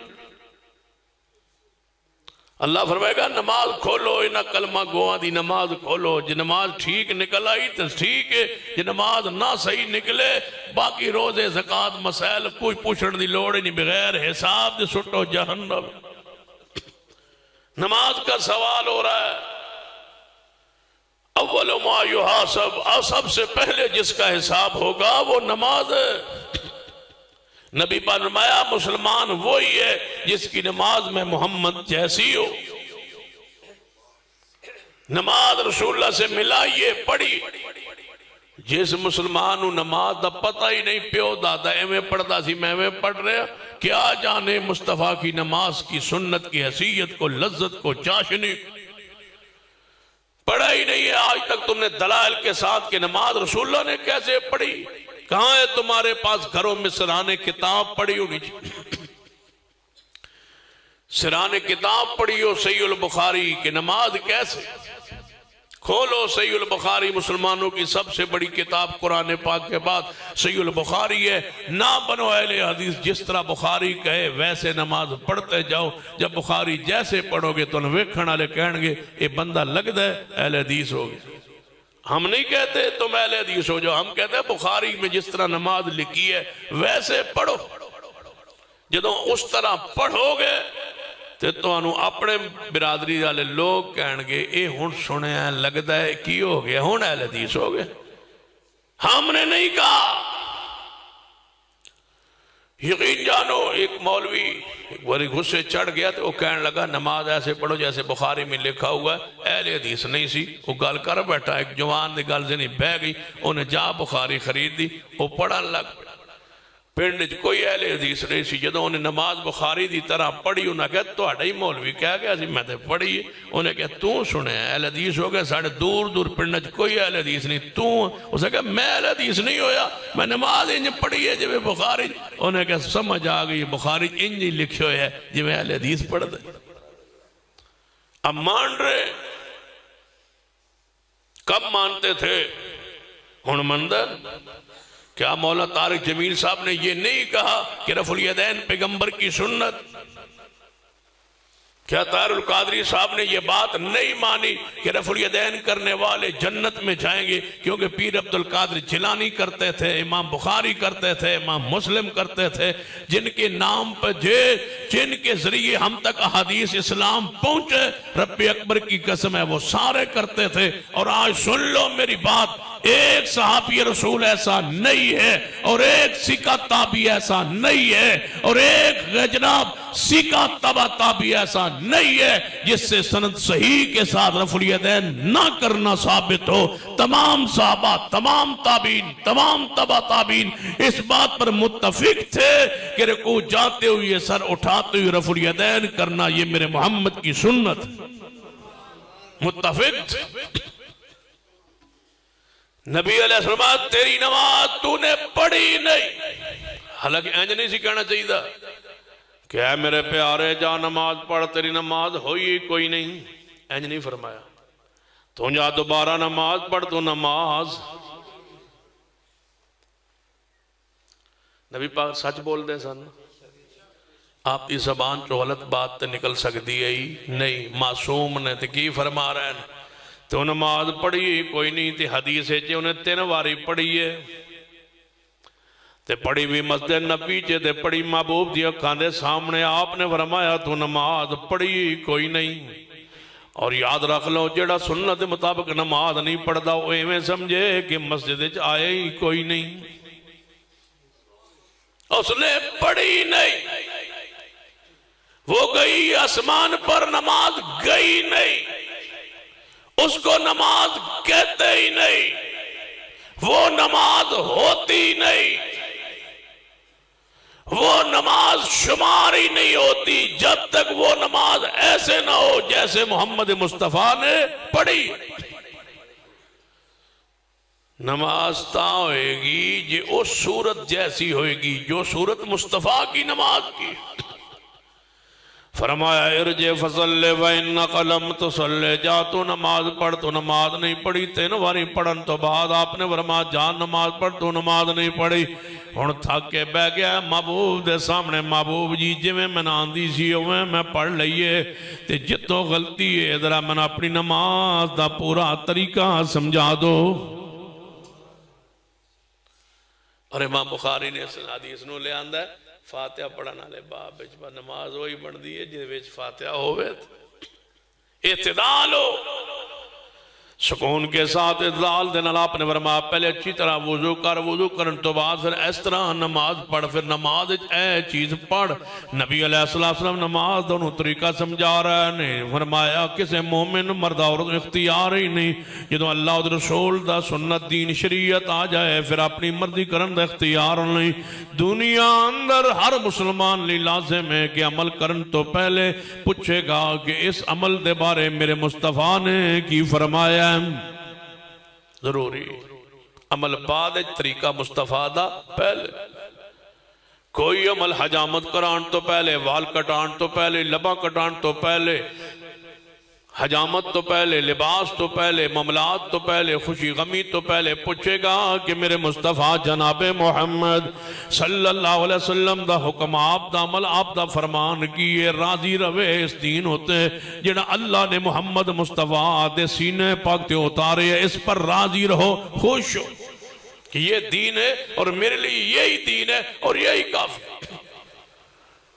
[SPEAKER 2] اللہ فرمائے گا نماز کھولو، انہا کلمہ گواں دی نماز کھولو، جی نماز ٹھیک نکل آئی تو ٹھیک ہے، جی نماز نہ صحیح نکلے باقی روزے زکاة مسائل کوئی پوچھن دی لوڑ نہیں، بغیر حساب دے سٹو جہنم۔ نماز کا سوال ہو رہا ہے، اول ما یحاسب، سب سے پہلے جس کا حساب ہوگا وہ نماز ہے۔ نبی پاک نے فرمایا مسلمان وہی ہے جس کی نماز میں محمد جیسی ہو۔ نماز رسول اللہ سے ملائیے پڑھی، جس مسلمان نو نماز دا پتہ ہی نہیں، پیو دادا ایویں پڑھتا سی میں ایویں پڑھ رہا، کیا جانے مصطفیٰ کی نماز کی سنت کی حیثیت کو، لذت کو، چاشنی پڑھا ہی نہیں ہے آج تک تم نے دلائل کے ساتھ کہ نماز رسول اللہ نے کیسے پڑھی؟ کہاں ہے تمہارے پاس گھروں میں سرانے کتاب پڑھی ہونی چاہیے، سرانے کتاب پڑھی ہو صحیح البخاری کہ نماز کیسے؟ کھولو صحیح البخاری، مسلمانوں کی سب سے بڑی کتاب قرآن پاک کے بعد صحیح البخاری ہے۔ نہ بنو اہل حدیث، جس طرح بخاری کہے ویسے نماز پڑھتے جاؤ، جب بخاری جیسے پڑھو گے تو ویکھن والے کہیں گے یہ بندہ لگتا ہے اہل حدیث ہوگی۔ ہم نہیں کہتے تم اہل حدیث ہو جاؤ، ہم کہتے ہیں بخاری میں جس طرح نماز لکھی ہے ویسے پڑھو۔ جدوں اس طرح پڑھو گے تو انہوں اپنے برادری والے لوگ کہیں گے اے ہن سنے ہیں لگتا ہے کی ہو گیا، ہن اہل حدیث ہو گئے۔ ہم نے نہیں کہا، یقین جانو ایک مولوی ایک بڑی غصے چڑھ گیا تو وہ کہنے لگا نماز ایسے پڑھو جیسے بخاری میں لکھا ہوا ہے، اہل حدیث نہیں سی۔ وہ گل کر بیٹھا، ایک جوان دی گل سے نہیں بہ گئی، انہیں جا بخاری خرید دی، وہ پڑھن لگ پنڈ کوئی اہل حدیث نہیں سی۔ جدوں انہیں نماز بخاری دی طرح پڑھی، انہیں کہا تہاڈا ہی مولوی کہہ گیا سی میں تے پڑھی، انہیں کہا تو سنے اہل حدیث ہو گئے، ساڑھے دور دور پنڈ کوئی اہل حدیث نہیں، تو اسے کہا میں اہل حدیث نہیں ہویا، میں نماز انج پڑھی ہے جو بخاری۔ انہیں کہا سمجھ آ گئی بخاری انج ہی لکھے ہوئے ہے جو اہل حدیث پڑھ دے۔ اب مان رہے، کب مانتے تھے ہن مندر؟ کیا مولا طارق جمیل صاحب نے یہ نہیں کہا کہ رفع الیدین پیغمبر کی سنت؟ کیا طاہر القادری صاحب نے یہ بات نہیں مانی کہ رفع الیدین کرنے والے جنت میں جائیں گے؟ کیونکہ پیر عبد القادر جیلانی کرتے تھے، امام بخاری کرتے تھے، امام مسلم کرتے تھے، جن کے نام پر جن کے ذریعے ہم تک احادیث اسلام پہنچے، رب اکبر کی قسم ہے وہ سارے کرتے تھے۔ اور آج سن لو میری بات، ایک صحابی رسول ایسا نہیں ہے اور ایک سکہ تابعی ایسا نہیں ہے اور ایک جناب سکہ تبع تابعی ایسا نہیں ہے جس سے سند صحیح کے ساتھ رفع الیدین نہ کرنا ثابت ہو۔ تمام صحابہ، تمام تابعین، تمام تبع تابعین اس بات پر متفق تھے کہ رکوع جاتے ہوئے سر اٹھاتے ہوئے رفع الیدین کرنا یہ میرے محمد کی سنت، متفق تھے۔ نبی علیہ السلام تیری نماز تو نے پڑھی نہیں، حالانکہ اینج نہیں سی کہنا چاہیے تھا کہ اے میرے پیارے جا نماز پڑھ، تیری نماز ہوئی کوئی نہیں، اینج نہیں فرمایا۔ تو جا دوبارہ نماز پڑھ، تو نماز نبی پاک سچ بول دے سن، آپ کی زبان چو غلط بات تے نکل سکتی ہے ہی نہیں، معصوم نے تے کی فرما رہے ہیں۔ تو نماز پڑھی کوئی نہیں، تے حدیث ہے انہیں 3 واری پڑھی ہے، تے پڑھی بھی مسجد نبی چے، تے پڑھی محبوب دی اکھاں دے سامنے، آپ نے فرمایا تو نماز پڑھی کوئی نہیں۔ اور یاد رکھ لو جڑا سنت مطابق نماز نہیں پڑھدا وہ ایویں سمجھے کہ مسجد آئے ہی کوئی نہیں، اس نے پڑھی نہیں، وہ گئی آسمان پر، نماز گئی نہیں، اس کو نماز کہتے ہی نہیں، وہ نماز ہوتی نہیں، وہ نماز شمار ہی نہیں ہوتی جب تک وہ نماز ایسے نہ ہو جیسے محمد مصطفیٰ نے پڑھی۔ نماز تا ہوئے گی جی اس صورت جیسی ہوئے گی جو صورت مصطفیٰ کی نماز کی. فرمایا ارجع فصلی وَإِنَّكَ لَمْ تُصَلِّ، جا تو نماز پڑھ. تو نماز نہیں پڑھی 3 واری پڑھن تو بعد آپ نے فرمایا جا نماز پڑھ. تو نماز نہیں پڑھی، ہن تھک کے بہ گیا محبوب دے سامنے. محبوب جی جی میں آندی سی اویں میں پڑھ لئیے تے جتوں غلطی ہے ذرا میں اپنی نماز دا پورا طریقہ سمجھا دو. اور امام بخاری نے اس حدیث نو لے آندا ہے فاتحہ پڑھنا لے باب بچ نماز وہی بن دی ہے جس وچ فاتحہ ہوئے اعتدال ہو سکون کے ساتھ. اعتدال دے نال آپ نے فرمایا پہلے اچھی طرح وضو کر، وضو کرن تو بعد پھر اس طرح نماز پڑھ. پھر نماز اے چیز پڑھ. نبی علیہ السلام نماز دونوں طریقہ سمجھا رہے نے. فرمایا کسے مومن مرد عورت اختیار ہی نہیں جدوں اللہ اور رسول دا سنت دین شریعت آ جائے پھر اپنی مرضی کرن دا اختیار نہیں. دنیا اندر ہر مسلمان لی لازم ہے کہ عمل کرن تو پہلے پوچھے گا کہ اس عمل دے بارے میرے مصطفیٰ نے کی فرمایا. ضروری عمل بعد طریقہ مصطفیٰ دا پہلے. کوئی عمل حجامت کران تو پہلے، وال کٹان تو پہلے، لبا کٹان تو پہلے، حجامت تو پہلے، لباس تو پہلے، معاملات تو پہلے، خوشی غمی تو پہلے پوچھے گا کہ میرے مصطفیٰ جناب محمد صلی اللہ علیہ وسلم دا حکم آپ دا عمل آپ دا فرمان کی یہ راضی روے اس دین ہوتے جنہا اللہ نے محمد مصطفیٰ دے سینے پاک تے اتارے اس پر راضی رہو، خوش ہو کہ یہ دین ہے اور میرے لیے یہی دین ہے اور یہی کافی.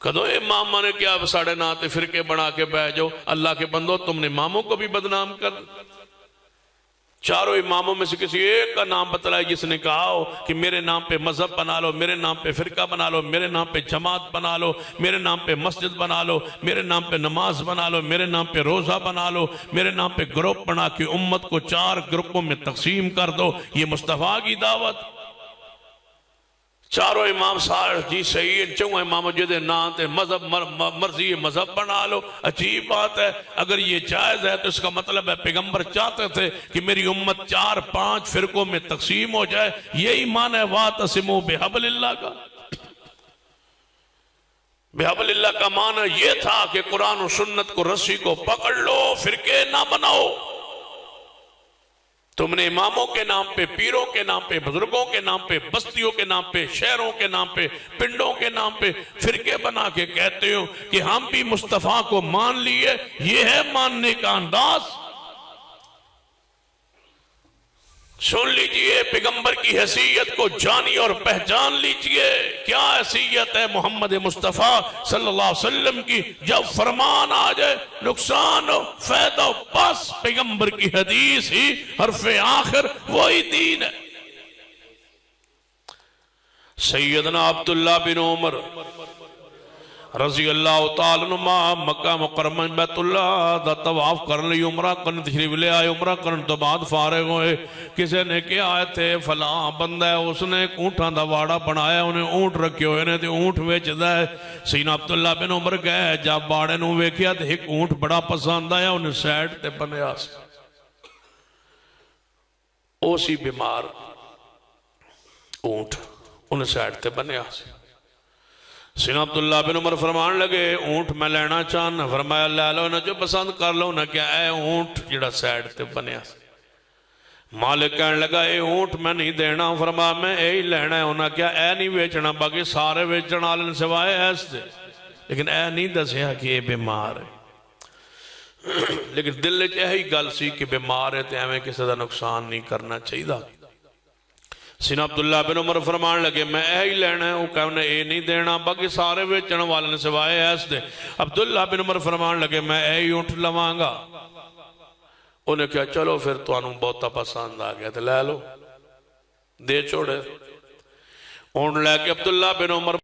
[SPEAKER 2] کدو امامہ نے کیا ساڑھے ناتے فرقے بنا کے بہ جاؤ. اللہ کے بندو تم نے اماموں کو بھی بدنام کر. چاروں اماموں میں سے کسی ایک کا نام بتلائے جس نے کہا ہو کہ میرے نام پہ مذہب بنا لو، میرے نام پہ فرقہ بنا لو، میرے نام پہ جماعت بنا لو، میرے نام پہ مسجد بنا لو، میرے نام پہ نماز بنا لو، میرے نام پہ روزہ بنا لو، میرے نام پہ گروپ بنا کے امت کو 4 گروپوں میں تقسیم کر دو. یہ مصطفیٰ کی دعوت. چاروں امام صاحب جی صحیح ہے، چونہ امام جدے نام تے مذہب مرضی مذہب بنا لو. عجیب بات ہے. اگر یہ جائز ہے تو اس کا مطلب ہے پیغمبر چاہتے تھے کہ میری امت 4-5 فرقوں میں تقسیم ہو جائے. یہی معنی ہے وَاعْتَصِمُوا بِحَبْلِ اللَّهِ کا. بِحَبْلِ اللَّهِ کا معنی یہ تھا کہ قرآن و سنت کو رسی کو پکڑ لو، فرقے نہ بناؤ. تم نے اماموں کے نام پہ، پیروں کے نام پہ، بزرگوں کے نام پہ، بستیوں کے نام پہ، شہروں کے نام پہ، پنڈوں کے نام پہ فرقے بنا کے کہتے ہو کہ ہم بھی مصطفیٰ کو مان لیے. یہ ہے ماننے کا انداز. سن لیجئے پیغمبر کی حیثیت کو جانی اور پہچان لیجئے. کیا حیثیت ہے محمد مصطفیٰ صلی اللہ علیہ وسلم کی. جب فرمان آ جائے نقصان ہو فائدہ ہو بس پیغمبر کی حدیث ہی حرف آخر وہی دین ہے. سیدنا عبداللہ بن عمر رضی اللہ تعالیٰ عنہ مکہ مکرمہ بیت اللہ دا طواف کرن لی عمرہ کرن تشریف لے آئے. عمرہ کرن تو بعد فارغ ہوئے. کسی نے کیا آئے تھے فلاں بندہ ہے اس نے اونٹاں دا واڑا بنایا انہیں اونٹ رکھے ہوئے نے تے اونٹ ویچ دا ہے. سیدنا عبداللہ بن عمر گئے جب باڑے نو ویکھیا تے ایک اونٹ بڑا پسند آیا انہیں سیڈ تے بنیا سے. اوسی بیمار اونٹ انہیں سیڈ تے بنیا سے. سیدنا عبداللہ بن عمر فرمان لگے اونٹ میں لینا چاہنا. فرمایا لے لو نہ جو پسند کر لو نہ کیا اے اونٹ جڑا سیڈ تے بنیا سے. مالک کہنے لگا اے اونٹ میں نہیں دینا. فرمایا میں اے ہی لینا ہے. انہاں کیا اے نہیں ویچنا باقی سارے ویچن آلن سوائے ایس دے. لیکن اے نہیں دسیا کہ اے بیمار ہے. لیکن دل چاہی گل سی کہ بیمار ہے تے ہمیں کسی دا نقصان نہیں کرنا چاہیے. سیدنا عبداللہ بن عمر فرمان لگے میں اے ہی لینا ہے. وہ کہنے اے نہیں دینا باقی سارے ویچن والے نے سوائے ایس دے. عبداللہ بن عمر فرمان لگے میں اے ہی اونٹ لواں گا. انہیں کہا چلو پھر تو انہوں بہتا پسند آ گیا تو لے لو دے چھوڑے. اونٹ لے کے عبداللہ بن عمر